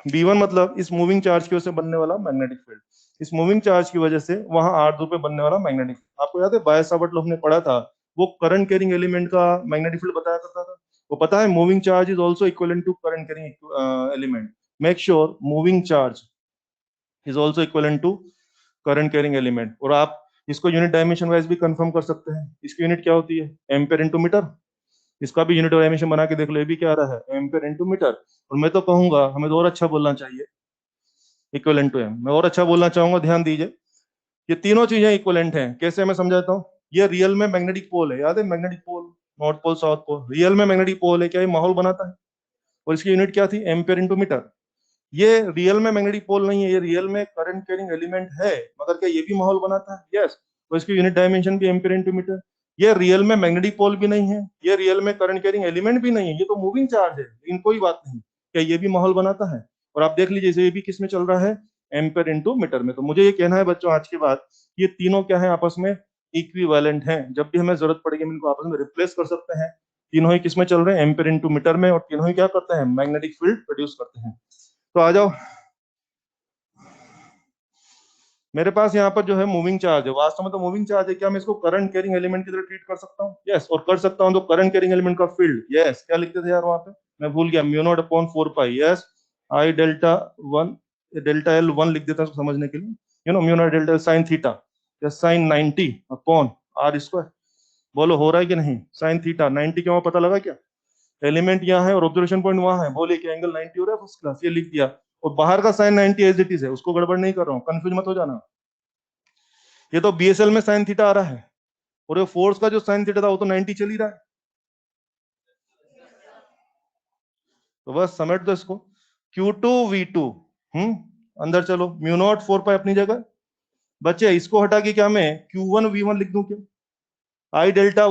B1 मतलब इस मूविंग चार्ज की वजह से बनने वाला मैग्नेटिक फील्ड, इस मूविंग चार्ज की वजह से वहां R2 पे बनने वाला मैग्नेटिक। आपको याद है बाय सावर्ट लॉ हमने पढ़ा था, वो करंट कैरिंग एलिमेंट का मैग्नेटिक फील्ड बताया करता था। वो पता है, moving charge is also equivalent to current carrying element. Make sure moving charge is also equivalent to current carrying element. और आप इसको यूनिट डायमेंशन वाइज भी कंफर्म कर सकते हैं। इसकी यूनिट क्या होती है? Ampere into metre. इसका भी यूनिट डायमेंशन बना के देख लो, ये भी क्या आ रहा है? Ampere into metre. और मैं तो कहूंगा हमें तो और अच्छा बोलना चाहिए, इक्विवेलेंट टू एम। मैं और अच्छा बोलना चाहूंगा, ध्यान दीजिए, ये तीनों चीजें इक्विवेलेंट हैं। कैसे मैं समझाता हूँ? ये रियल में मैग्नेटिक पोल है, याद है magnetic pole, north pole south pole, real में मैग्नेटिक पोल है। क्या ये माहौल बनाता है? और इसकी यूनिट क्या थी? Ampere into metre. ये रियल में मैग्नेटिक पोल नहीं है, ये रियल में करंट कैरिंग एलिमेंट है, मगर क्या ये भी माहौल बनाता है? यस। तो इसकी यूनिट डायमेंशन भी एम्पियर इंटू मीटर। ये रियल में मैग्नेटिक पोल भी नहीं है, ये रियल में करंट कैरिंग एलिमेंट भी नहीं है, ये तो मूविंग चार्ज है, लेकिन कोई बात नहीं, क्या ये भी माहौल बनाता है? और आप देख लीजिए ये भी किस में चल रहा है? एम्पियर इंटू मीटर में। तो मुझे ये कहना है बच्चों आज के बाद, ये तीनों क्या है आपस में? इक्विवेलेंट हैं। जब भी हमें जरूरत पड़ेगी हम इनको आपस में रिप्लेस कर सकते हैं। तीनों ही किस में चल रहे हैं? एम्पियर इंटू मीटर में। और तीनों ही क्या करते हैं? मैग्नेटिक फील्ड प्रोड्यूस करते हैं। तो आ जाओ, मेरे पास यहाँ पर जो है मूविंग चार्ज है, वास्तव में तो मूविंग चार्ज है। क्या मैं इसको करंट कैरिंग एलिमेंट की तरह ट्रीट कर सकता हूँ? यस। और कर सकता हूँ तो करंट कैरिंग एलिमेंट का फील्ड, यस, क्या लिखते थे यार वहां पे? मैं भूल गया, mu not upon 4 pi. Yes, I delta one, delta L one लिख देता हूँ समझने के लिए, mu naught delta sine theta या साइन 90 अपॉन आर स्क्वायर। बोलो हो रहा है कि नहीं? साइन थीटा 90 क्यों पता लगा क्या? एलिमेंट यहाँ है और ऑब्जर्वेशन पॉइंट वहां है, बोले कि एंगल 90 हो रहा है फर्स्ट क्लास, ये लिख दिया। और बाहर का साइन 90 एज इट इज है, उसको गड़बड़ नहीं कर रहा हूँ, कंफ्यूज मत हो जाना। ये तो बीएसएल में साइन थीटा आ रहा है, और ये फोर्स का जो साइन थीटा था वो तो 90 चल ही रहा है। तो बस समेट दो इसको, Q2V2, अंदर चलो, म्यू नॉट 4 पाई अपनी जगह बचे। इसको हटा के क्या मैं Q1V1 लिख दूं क्या? आई डेल्टा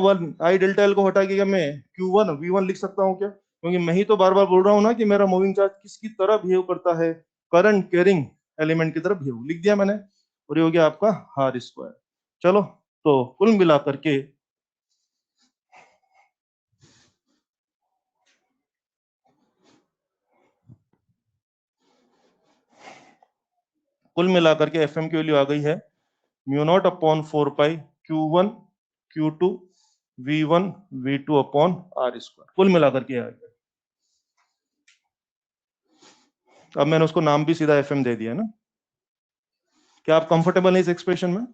एल को हटा के क्या मैं Q1V1 लिख सकता हूँ क्या? क्योंकि मैं ही तो बार बार बोल रहा हूँ ना कि मेरा मूविंग चार्ज किसकी तरह बिहेव करता है, करंट कैरिंग एलिमेंट की तरह बिहेव, लिख दिया मैंने, और ये हो गया आपका आर स्क्वायर। चलो, तो कुल मिलाकर के एफ एम की वैल्यू आ गई है mu not upon 4 pi Q1 Q2 V1 V2 upon R square, कुल मिलाकर के आ गया। अब मैंने उसको नाम भी सीधा एफ एम दे दिया ना। क्या आप कंफर्टेबल है इस एक्सप्रेशन में?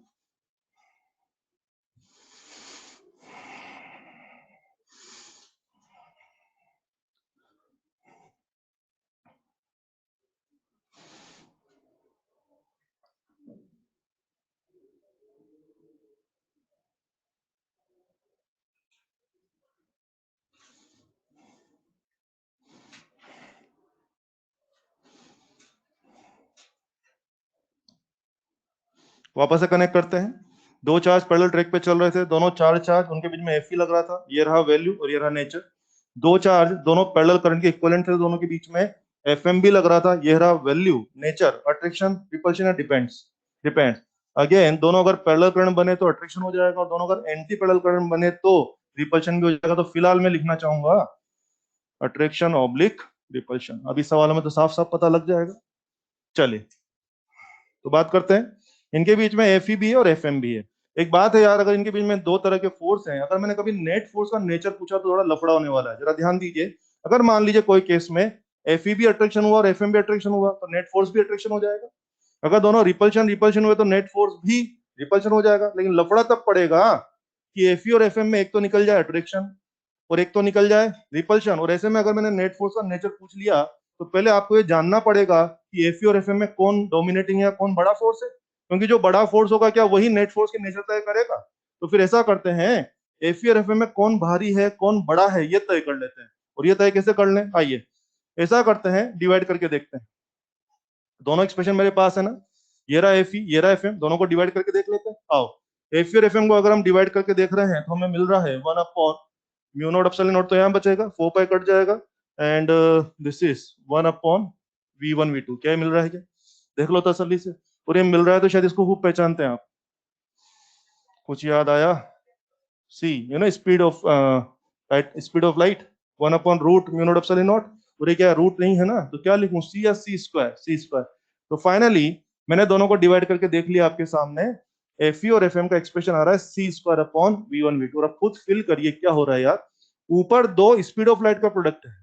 वापस से कनेक्ट करते हैं। दो चार्ज पैरेलल ट्रैक पे चल रहे थे, दोनों चार चार्ज, उनके बीच में एफ लग रहा था, ये रहा वैल्यू और ये रहा नेचर। दो चार्ज दोनों पैरेलल करंट के इक्विवेलेंट थे, दोनों के बीच में एफ भी लग रहा था, ये रहा वैल्यू, नेचर, अट्रैक्शन, रिपल्शन या डिपेंड्स, डिपेंड्स। अगेन दोनों अगर पैरेलल करंट बने तो अट्रैक्शन हो जाएगा, और दोनों अगर एंटी पैरेलल करंट बने तो रिपल्शन भी हो जाएगा। तो फिलहाल मैं लिखना चाहूंगा अट्रैक्शन ऑब्लिक रिपल्शन। अभी सवालों में तो साफ साफ पता लग जाएगा। चलिए, तो बात करते हैं, इनके बीच में एफ भी है और एफ भी है। एक बात है यार, अगर इनके बीच में दो तरह के फोर्स हैं, अगर मैंने कभी नेट फोर्स का नेचर पूछा तो थोड़ा लफड़ा होने वाला है, जरा ध्यान दीजिए। अगर मान लीजिए कोई केस में एफ भी अट्रैक्शन हुआ और एफ भी अट्रैक्शन हुआ, तो नेट फोर्स भी अट्रैक्शन हो जाएगा। अगर दोनों रिपल्शन रिपल्शन हुए तो नेट फोर्स भी रिपल्शन हो जाएगा। लेकिन लफड़ा तब पड़ेगा कि एफ और एफ में एक तो निकल जाए अट्रैक्शन और एक तो निकल जाए रिपल्शन। और ऐसे में अगर मैंने नेट फोर्स का नेचर पूछ लिया तो पहले आपको ये जानना पड़ेगा कि एफ और एफ में कौन डोमिनेटिंग है, कौन बड़ा फोर्स है, क्योंकि जो बड़ा फोर्स होगा क्या वही नेट फोर्स के नेचर तय करेगा। तो फिर ऐसा करते हैं, एफ और एफ में कौन भारी है कौन बड़ा है ये तय कर लेते हैं। और ये तय कैसे कर लें, आइए ऐसा करते हैं, डिवाइड करके देखते हैं। दोनों एक्सप्रेशन मेरे पास है ना, ये रहा एफ ये रहा एफ दोनों को डिवाइड करके देख लेते हैं। आओ, एफ और एफ को अगर हम डिवाइड करके देख रहे हैं तो हमें मिल रहा है 1 upon mu naught epsilon not, तो यहाँ बचेगा 4 पाई कट जाएगा, and this is 1 upon V1 V2। क्या मिल रहा है क्या? देख लो तसल्ली से। और ये मिल रहा है तो शायद इसको खूब पहचानते हैं आप, कुछ याद आया? C speed of speed of light 1 upon root mu naught epsilon naught. और ये क्या रूट नहीं है ना, तो क्या लिखूं, सी या सी स्क्वायर, सी स्क्वायर। तो फाइनली मैंने दोनों को डिवाइड करके देख लिया आपके सामने, एफ और एफ का एक्सप्रेशन आ रहा है सी स्क्वायर अपॉन V1 V2। और अब खुद फिल करिए क्या हो रहा है यार, ऊपर दो स्पीड ऑफ लाइट का प्रोडक्ट है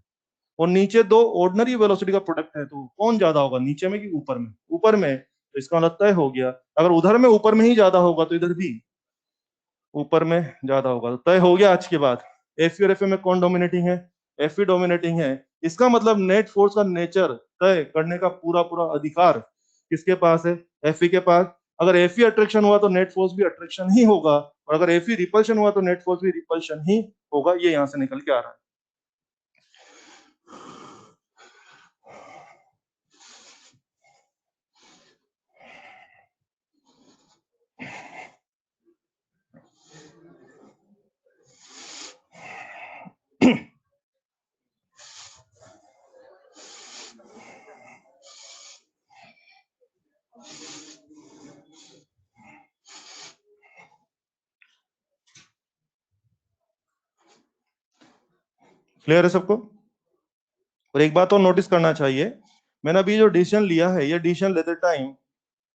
और नीचे दो ऑर्डिनरी वेलोसिटी का प्रोडक्ट है, तो कौन ज्यादा होगा, नीचे में कि ऊपर में? ऊपर में। तो इसका मतलब तय हो गया, अगर उधर में ऊपर में ही ज्यादा होगा तो इधर भी ऊपर में ज्यादा होगा, तो तय हो गया आज के बाद। एफ और एफ में कौन डोमिनेटिंग है? एफ डोमिनेटिंग है। इसका मतलब नेट फोर्स का नेचर तय करने का पूरा पूरा अधिकार किसके पास है? एफ के पास। अगर एफ अट्रैक्शन हुआ तो नेट फोर्स भी अट्रैक्शन ही होगा, और अगर एफ रिपल्शन हुआ तो नेट फोर्स भी रिपल्शन ही होगा। ये यहां से निकल के आ रहा है। क्लियर है सबको? और एक बात और नोटिस करना चाहिए, मैंने अभी जो डिसीजन लिया है, ये डिसीजन लेते टाइम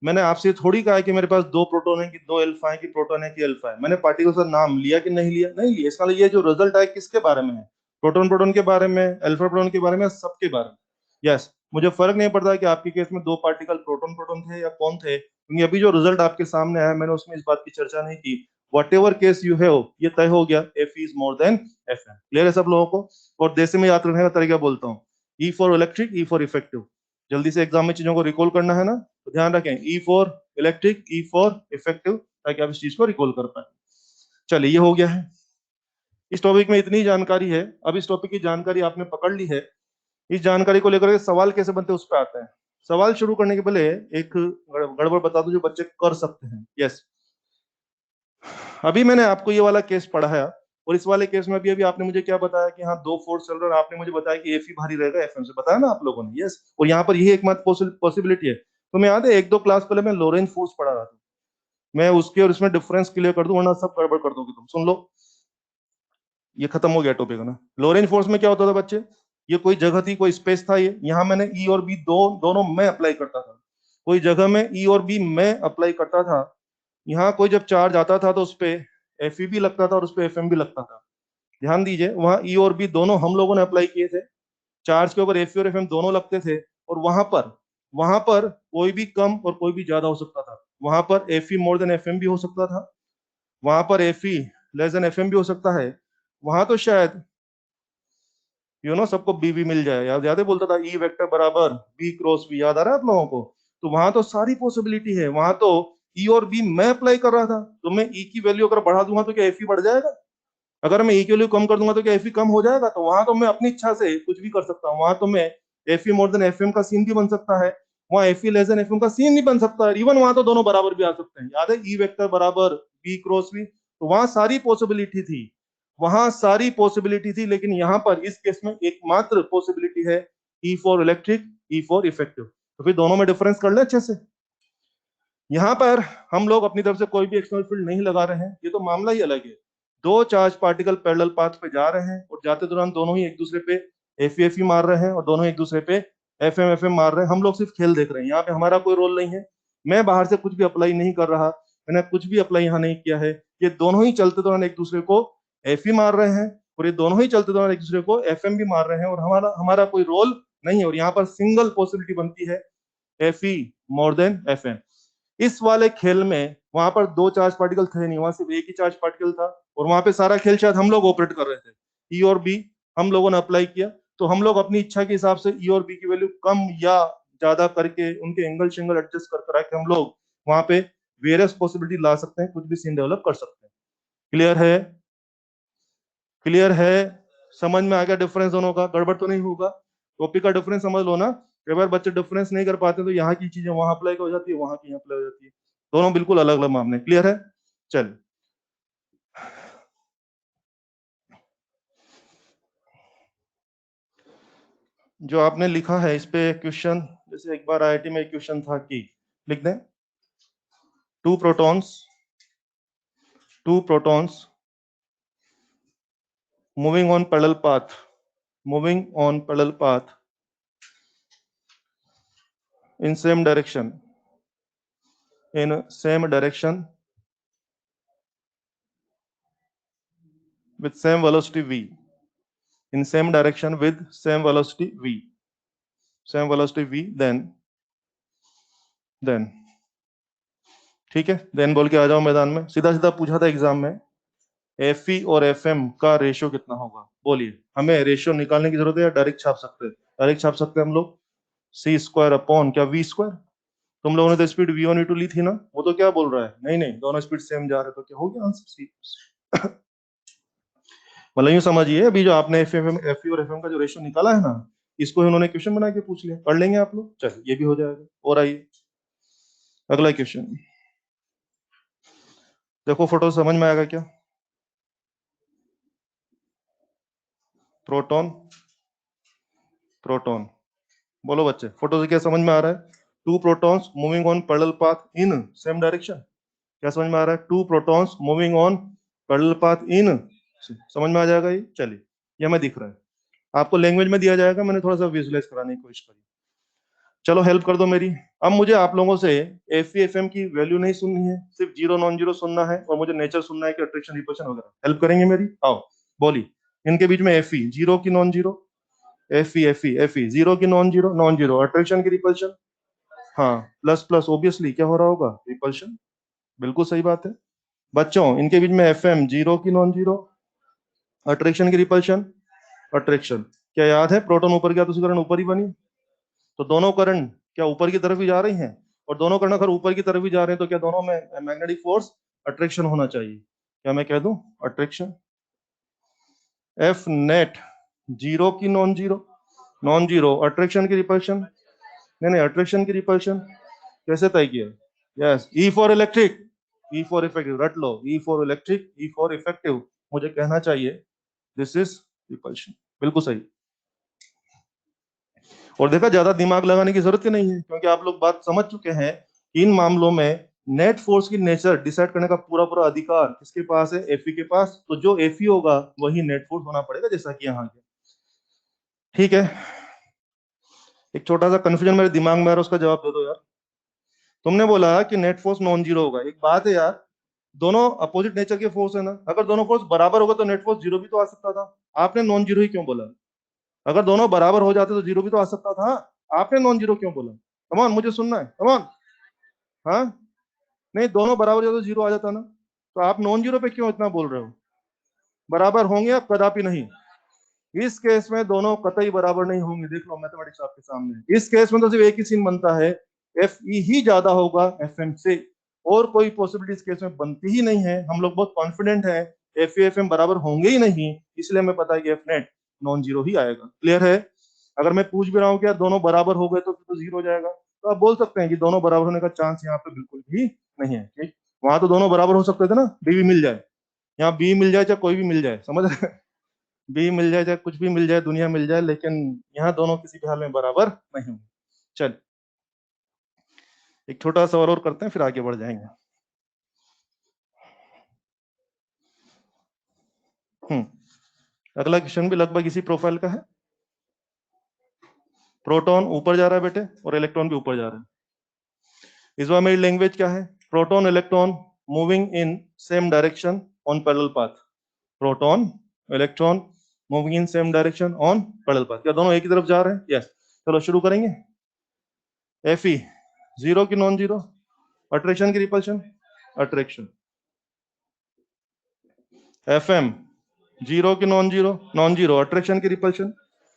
मैंने आपसे थोड़ी कहा है कि मेरे पास दो प्रोटॉन है कि दो अल्फा है कि प्रोटॉन है कि अल्फा है। मैंने पार्टिकल का नाम लिया कि नहीं लिया? नहीं लिया। इसका मतलब ये जो रिजल्ट है किसके बारे में है? प्रोटॉन प्रोटॉन के बारे में, अल्फा प्रोटॉन के बारे में, सबके बारे में। यस, मुझे फर्क नहीं पड़ता कि आपके केस में दो पार्टिकल प्रोटॉन प्रोटॉन थे या कौन थे, क्योंकि अभी जो रिजल्ट आपके सामने आया मैंने उसमें इस बात की चर्चा नहीं की। Whatever case you have, ये तय हो गया, F is more than F M. Clear है सब लोगों को? और देसी में याद रखने का तरीका बोलता हूँ, ई for electric, E for effective. जल्दी से एग्जाम में चीजों को रिकॉल करना है ना, तो ध्यान रखें, ई for electric, E for effective, ताकि आप इस चीज को रिकॉल कर पाए। चलिए ये हो गया है, इस टॉपिक में इतनी जानकारी है। अब इस टॉपिक की जानकारी आपने पकड़ ली है, इस जानकारी को लेकर के सवाल कैसे बनते हैं उस पर आते हैं। सवाल शुरू करने के पहले एक गड़बड़ बता दूं जो बच्चे कर सकते हैं। यस, अभी मैंने आपको ये वाला केस पढ़ाया, और इस वाले केस में भी अभी आपने मुझे क्या बताया कि हाँ दो फोर्स चल रहे हैं, आपने मुझे बताया कि एफ ही भारी रहेगा एफएम से, बताया ना आप लोगों ने। यस, और यहाँ पर यही एकमात्र पॉसिबिलिटी है। तुम्हें याद है एक दो क्लास पहले मैं लोरेंज फोर्स पढ़ा रहा था, मैं उसके और इसमें डिफरेंस क्लियर कर दूं, वरना सब गड़बड़ कर दोगे तुम। सुन लो, ये खत्म हो गया टॉपिक है ना। लोरेंज फोर्स में क्या होता था बच्चे, ये कोई जगह थी, कोई स्पेस था, ये यहाँ मैंने ई और बी दोनों मैं अप्लाई करता था। कोई जगह में ई और बी मैं अप्लाई करता था, यहाँ कोई जब चार्ज आता था तो उस पर एफ भी लगता था और उस पर एफ भी लगता था। ध्यान दीजिए, वहां ई और बी दोनों हम लोगों ने अप्लाई किए थे, चार्ज के ऊपर एफ और एफ दोनों लगते थे, और वहां पर कोई भी कम और कोई भी ज्यादा हो सकता था। वहां पर एफ मोर देन एफ भी हो सकता था, वहां पर एफ लेस देन एफ भी हो सकता है। वहां तो शायद सबको बी भी मिल जाए, याद याद है बोलता था ई वेक्टर बराबर बी क्रॉस बी, याद आ रहा है आप लोगों को? तो वहां तो सारी पॉसिबिलिटी है, वहां तो ई और बी मैं अप्लाई कर रहा था, तो मैं ई की वैल्यू अगर बढ़ा दूंगा तो क्या एफ बढ़ जाएगा? अगर मैं ई की वैल्यू कम कर दूंगा तो क्या एफ कम हो जाएगा? तो वहां तो मैं अपनी इच्छा से कुछ भी कर सकता हूँ, वहां तो मैं एफ मोर देन एफ का सीन भी बन सकता है, वहां एफ लेस देन एफ का सीन नहीं बन सकता है, इवन वहां तो दोनों बराबर भी आ सकते हैं। याद है ई वेक्टर बराबर बी क्रॉस बी, तो वहां सारी पॉसिबिलिटी थी, वहां सारी पॉसिबिलिटी थी। लेकिन यहां पर इस केस में एकमात्र पॉसिबिलिटी है ई for electric, E for effective. तो फिर दोनों में डिफरेंस कर ले अच्छे से। यहां पर हम लोग अपनी तरफ से कोई भी एक्सटर्नल फील्ड नहीं लगा रहे हैं, ये तो मामला ही अलग है। दो चार्ज पार्टिकल पैरेलल पाथ पे जा रहे हैं, और जाते दौरान दोनों ही एक दूसरे पे एफ मार रहे हैं, और दोनों एक दूसरे पे एफ एम मार रहे हैं। हम लोग सिर्फ खेल देख रहे हैं, यहाँ पे हमारा कोई रोल नहीं है। मैं बाहर से कुछ भी अप्लाई नहीं कर रहा, मैंने कुछ भी अप्लाई यहाँ नहीं किया है। ये दोनों ही चलते दौरान एक दूसरे को एफ मार रहे हैं, और ये दोनों ही चलते दौरान एक दूसरे को एफ भी मार रहे हैं, और हमारा हमारा कोई रोल नहीं है। और यहाँ पर सिंगल पॉसिबिलिटी बनती है एफ मोर देन एफ। इस वाले खेल में वहां पर दो चार्ज पार्टिकल थे नहीं, वहां सिर्फ एक ही चार्ज पार्टिकल था, और वहां पे सारा खेल शायद हम लोग ऑपरेट कर रहे थे। ई और बी हम लोगों ने अप्लाई किया, तो हम लोग अपनी इच्छा के हिसाब से ई और बी की वैल्यू कम या ज्यादा करके उनके एंगल शेंगल एडजस्ट कर करा के हम लोग वहां पे वेरियस पॉसिबिलिटी ला सकते हैं, कुछ भी सीन डेवलप कर सकते हैं। क्लियर है? क्लियर है? समझ में आ गया डिफरेंस दोनों का? गड़बड़ तो नहीं होगा? टॉपिक का डिफरेंस समझ लो ना। कई बार बच्चे डिफरेंस नहीं कर पाते, तो यहाँ की चीजें वहां अप्लाई हो जाती है, वहां की यहाँ अप्लाई हो जाती है, दोनों बिल्कुल अलग अलग मामले। क्लियर है? चल, जो आपने लिखा है इस पे क्वेश्चन, जैसे एक बार आईआईटी में क्वेश्चन था कि लिख दें, two protons moving on parallel path, moving on parallel path in same direction with same velocity v, in same direction with same velocity v, then ठीक है, देन बोल के आ जाओ मैदान में। सीधा सीधा पूछा था एग्जाम में, एफ और एफ एम का रेशियो कितना होगा? बोलिए, हमें रेशियो निकालने की जरूरत है या डायरेक्ट छाप सकते हैं? डायरेक्ट छाप सकते हैं हम लोग, सी स्क्वायर अपॉन क्या वी स्क्वायर। तुम लोगों ने तो speed V one V two ली थी ना, वो तो क्या बोल रहा है, नहीं नहीं दोनों स्पीड सेम जा रहे, तो क्या हो गया आंसर सी। मतलब यूं समझिए, अभी जो आपने एफ और एफ एम का जो रेशियो निकाला है ना, इसको उन्होंने क्वेश्चन बना के पूछ लिया, पढ़ लेंगे आप लोग, चलिए ये भी हो जाएगा। और आइए अगला क्वेश्चन देखो, फोटो समझ में आएगा क्या? प्रोटॉन, प्रोटॉन, बोलो बच्चे, फोटो से क्या समझ में आ रहा है? Two protons moving on parallel path in same direction, क्या समझ में आ रहा है? Two protons moving on parallel path in, समझ में आ जाएगा ये? चलिए, ये हमें दिख रहा है, आपको लैंग्वेज में दिया जाएगा, मैंने थोड़ा सा विजुअलाइज कराने की कोशिश करी। चलो हेल्प कर दो मेरी। अब मुझे आप लोगों से एफ एम की वैल्यू नहीं सुननी है, सिर्फ जीरो नॉन जीरो सुनना है, और मुझे नेचर सुनना है कि अट्रैक्शन रिपल्शन वगैरह। हेल्प करेंगे मेरी? आओ बोली, इनके बीच में एफ जीरो की नॉन जीरो, Fe जीरो की non zero, non zero attraction की रिपल्शन, हाँ प्लस प्लस ऑब्वियसली क्या हो रहा होगा, रिपल्शन। बिल्कुल सही बात है बच्चों, इनके बीच में Fm जीरो की नॉन जीरो, अट्रैक्शन की रिपल्शन, अट्रैक्शन। क्या याद है, प्रोटॉन ऊपर गया तो उसकी करंट ऊपर ही बनी, तो दोनों करंट क्या ऊपर की तरफ ही जा रही हैं, और दोनों करंट अगर ऊपर की तरफ ही जा रहे हैं तो क्या दोनों में मैग्नेटिक फोर्स अट्रैक्शन होना चाहिए। क्या मैं कह दूं, अट्रैक्शन। एफ नेट जीरो की non zero, non zero attraction की रिपल्शन, नहीं नहीं अट्रैक्शन की रिपल्शन कैसे तय किया, yes E for electric, E for effective, रट लो, E for electric, E for effective, मुझे कहना चाहिए दिस इज रिपल्शन, बिल्कुल सही। और देखा, ज्यादा दिमाग लगाने की जरूरत ही नहीं है, क्योंकि आप लोग बात समझ चुके हैं कि इन मामलों में नेट फोर्स की नेचर डिसाइड करने का पूरा पूरा अधिकार किसके पास है, एफई के पास, तो जो एफई होगा वही नेट फोर्स होना पड़ेगा, जैसा कि यहाँ किया। ठीक है, एक छोटा सा कंफ्यूजन मेरे दिमाग में आ रहा है, उसका जवाब दे दो यार। तुमने बोला कि नेट फोर्स नॉन जीरो होगा, एक बात है यार, दोनों अपोजिट नेचर के फोर्स है ना, अगर दोनों फोर्स बराबर होगा तो नेट फोर्स जीरो भी तो आ सकता था, आपने नॉन जीरो ही क्यों बोला, अगर दोनों बराबर हो जाते तो जीरो भी तो आ सकता था, आपने नॉन जीरो क्यों बोला, कमान मुझे सुनना है, कमान। हाँ, नहीं दोनों बराबर हो तो जीरो आ जाता ना, तो आप नॉन जीरो पे क्यों इतना बोल रहे हो, बराबर होंगे आप, कदापि नहीं। इस केस में दोनों कतई बराबर नहीं होंगे, देख लो मैथमेटिक्स आपके सामने, इस केस में तो सिर्फ एक ही सीन बनता है, एफ ई ही ज्यादा होगा एफ एम से, और कोई पॉसिबिलिटी इस केस में बनती ही नहीं है, हम लोग बहुत कॉन्फिडेंट है एफ एफ एम बराबर होंगे ही नहीं, इसलिए हमें पता है कि एफ नेट नॉन जीरो ही आएगा, क्लियर है। अगर मैं पूछ भी रहा हूँ कि यार दोनों बराबर हो गए तो जीरो हो जाएगा, तो आप बोल सकते हैं कि दोनों बराबर होने का चांस यहाँ पे बिल्कुल भी नहीं है, ठीक, वहां तो दोनों बराबर हो सकते थे ना, बी भी मिल जाए, यहाँ बी मिल जाए चाहे कोई भी मिल जाए, समझ रहे, बी मिल जाए चाहे कुछ भी मिल जाए, दुनिया मिल जाए, लेकिन यहाँ दोनों किसी भी हाल में बराबर नहीं होंगे। चल, एक छोटा सवाल और करते हैं फिर आगे बढ़ जाएंगे। अगला क्वेश्चन भी लगभग इसी प्रोफाइल का है, प्रोटॉन ऊपर जा रहा है बेटे और इलेक्ट्रॉन भी ऊपर जा रहा है, इस बार मेरी लैंग्वेज क्या है, proton electron moving in same direction on parallel path, proton electron moving in same direction on parallel path, क्या दोनों एक ही तरफ जा रहे हैं, यस। चलो शुरू करेंगे। एफ ई जीरो की नॉन जीरो, अट्रैक्शन की repulsion, attraction. F M zero की non zero, non zero attraction की रिपल्शन,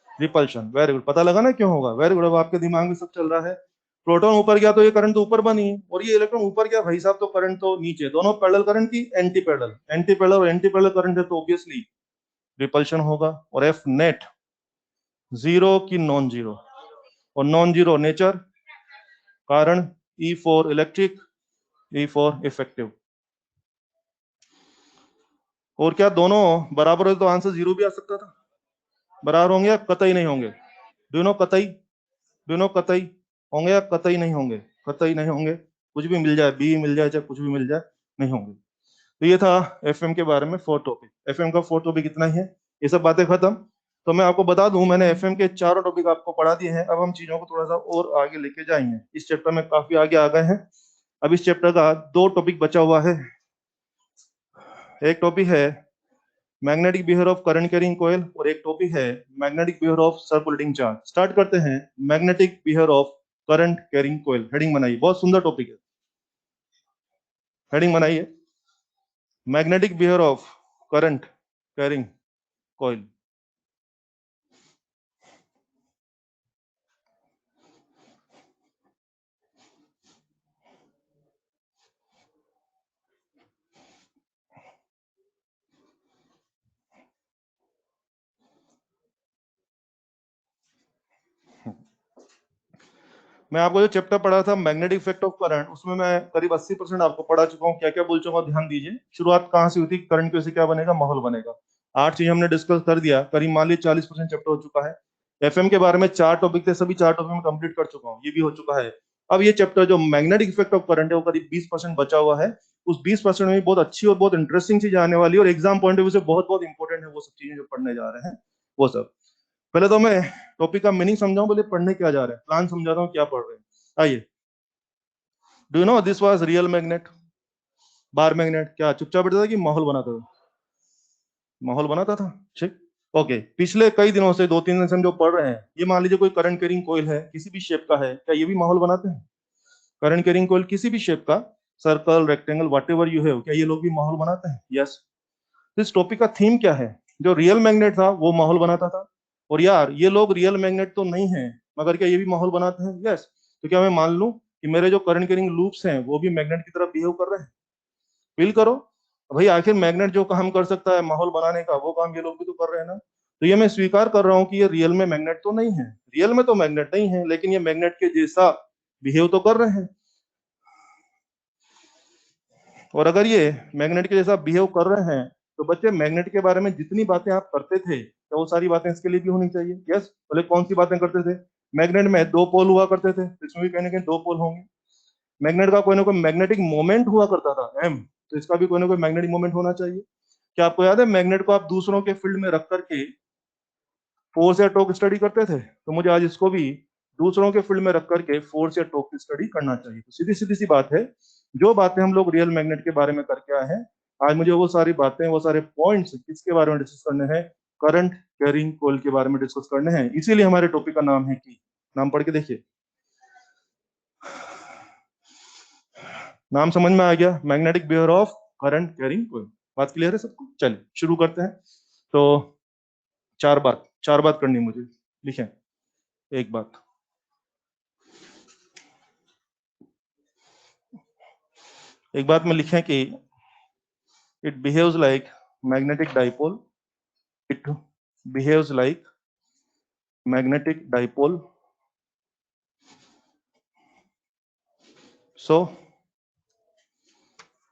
रिपल्शन, वेरी गुड, पता लगा ना क्यों होगा, वेरी गुड, अब आपके दिमाग में सब चल रहा है। प्रोटॉन ऊपर गया तो ये करंट तो ऊपर बनी, और ये इलेक्ट्रॉन ऊपर गया भाई साहब तो करंट तो नीचे, दोनों पैरेलल करंट की एंटी पैरेलल, एंटी पैरेलल और एंटी पैरेलल करंट है तो ऑब्वियसली रिपल्शन होगा, और एफ नेट जीरो की नॉन जीरो, और नॉन जीरो नेचर, कारण ई for electric, E for effective, और क्या दोनों बराबर हो तो आंसर जीरो भी आ सकता था, बराबर होंगे या कतई नहीं होंगे, दोनों कतई, दोनों कतई होंगे या कतई नहीं होंगे, कतई नहीं होंगे, कुछ भी मिल जाए, बी मिल जाए चाहे कुछ भी मिल जाए, नहीं होंगे। तो ये था एफएम के बारे में फोर टॉपिक, एफएम का फोर टॉपिक इतना ही है, ये सब बातें खत्म। तो मैं आपको बता दूं, मैंने एफएम के चारों टॉपिक आपको पढ़ा दिए हैं, अब हम चीजों को थोड़ा सा और आगे लेके जाएंगे, इस चैप्टर में काफी आगे आ गए हैं, अब इस चैप्टर का दो टॉपिक बचा हुआ है, एक टॉपिक है magnetic behaviour of current carrying coil, और एक टॉपिक है magnetic behaviour of circulating charge. Start करते हैं, magnetic behaviour of current carrying coil, heading बनाइए, बहुत सुंदर टॉपिक है, हेडिंग बनाइए, magnetic behaviour of current carrying coil. मैं आपको जो चैप्टर पढ़ा था मैग्नेटिक इफेक्ट ऑफ करंट, उसमें मैं करीब 80% आपको पढ़ा चुका हूँ, क्या क्या बोल चुका हूँ ध्यान दीजिए, शुरुआत कहाँ से हुई थी, करंट की वजह से क्या बनेगा, माहौल बनेगा, 8 चीज हमने डिस्कस कर दिया, करीब मान लीजिए 40% चैप्टर हो चुका है। एफएम के बारे में 4 टॉपिक थे, सभी 4 टॉपिक में कंप्लीट कर चुका हूँ, ये भी हो चुका है। अब ये चैप्टर जो मैग्नेटिक इफेक्ट ऑफ करंट है वो करीब 20% बचा हुआ है, उस 20% में बहुत अच्छी और बहुत इंटरेस्टिंग चीज आने वाली है, और एग्जाम पॉइंट ऑफ व्यू से बहुत बहुत इंपॉर्टेंट है वो सब चीजें जो पढ़ने जा रहे हैं वो सब। पहले तो मैं टॉपिक का मीनिंग समझाऊं, बोले पढ़ने क्या जा रहे हैं, प्लान समझाता हूँ क्या पढ़ रहे हैं। आइए, do you know this was real magnet, bar magnet क्या चुपचाप बैठता था कि माहौल बनाता था, माहौल बनाता था, ठीक, ओके, पिछले कई दिनों से 2-3 दिन से हम जो पढ़ रहे हैं, ये मान लीजिए कोई करंट कैरिंग कॉइल है, किसी भी शेप का है, क्या ये भी माहौल बनाते हैं? करंट कैरिंग कॉइल किसी भी शेप का, circle, rectangle, whatever you have, क्या ये लोग भी माहौल बनाते हैं? यस। इस टॉपिक का थीम क्या है? जो रियल मैग्नेट था वो माहौल बनाता था, और यार ये लोग रियल मैग्नेट तो नहीं है, मगर क्या ये भी माहौल बनाते हैं? यस। तो क्या मैं मान लूं कि मेरे जो करंट कैरिंग लूप्स हैं वो भी मैग्नेट की तरह बिहेव कर रहे हैं? फील करो भाई, आखिर मैग्नेट जो काम कर सकता है माहौल बनाने का, वो काम ये लोग भी तो कर रहे हैं ना। तो ये मैं स्वीकार कर रहा हूँ कि ये रियल में मैग्नेट तो नहीं है, रियल में तो मैग्नेट नहीं है, लेकिन ये मैग्नेट के जैसा बिहेव तो कर रहे हैं। और अगर ये मैग्नेट के जैसा बिहेव कर रहे हैं, तो बच्चे मैग्नेट के बारे में जितनी बातें आप करते थे, तो वो सारी बातें इसके लिए भी होनी चाहिए। यस। बोले कौन सी बातें करते थे? मैग्नेट में दो पोल हुआ करते थे, इसमें भी कहीं ना कहीं दो पोल होंगे। मैग्नेट का कोई ना कोई मैग्नेटिक मोमेंट हुआ करता था, एम, तो इसका भी कोई ना कोई मैग्नेटिक मोमेंट होना चाहिए। क्या आपको याद है मैग्नेट को आप दूसरों के फील्ड में रख करके फोर्स या टॉर्क स्टडी करते थे? तो मुझे आज इसको भी दूसरों के फील्ड में रख करके फोर्स या टॉर्क की स्टडी करना चाहिए। तो सीधी सीधी सी बात है, जो बातें हम लोग रियल मैग्नेट के बारे में करके आए हैं, आज मुझे वो सारी बातें, वो सारे पॉइंट्स किसके बारे में डिस्कस करने हैं? करंट कैरिंग कॉइल के बारे में डिस्कस करने हैं। इसीलिए हमारे टॉपिक का नाम है की, नाम पढ़ के देखिए, नाम समझ में आ गया? Magnetic behaviour of current carrying coil. बात क्लियर है सबको? चलिए शुरू करते हैं। तो चार बात करनी है मुझे, लिखें। एक बात, में लिखें कि it behaves like magnetic dipole, it behaves like magnetic dipole, so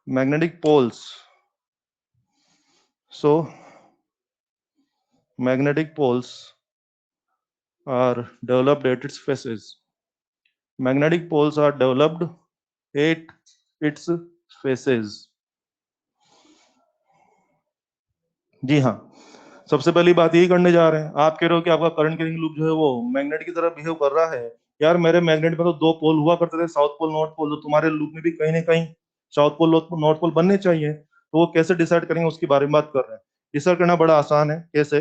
magnetic poles, so magnetic poles are developed at its faces, magnetic poles are developed at its faces। जी हाँ, सबसे पहली बात यही करने जा रहे हैं। आप कह रहे हो कि आपका करंट कैरिंग लूप जो है वो मैग्नेट की तरह बिहेव कर रहा है। यार मेरे मैग्नेट में तो दो पोल हुआ करते थे, साउथ पोल नॉर्थ पोल, तो तुम्हारे लूप में भी कहीं ना कहीं साउथ पोल नॉर्थ पोल बनने चाहिए। तो वो कैसे डिसाइड करेंगे उसके बारे में बात कर रहे हैं। डिसाइड करना बड़ा आसान है। कैसे?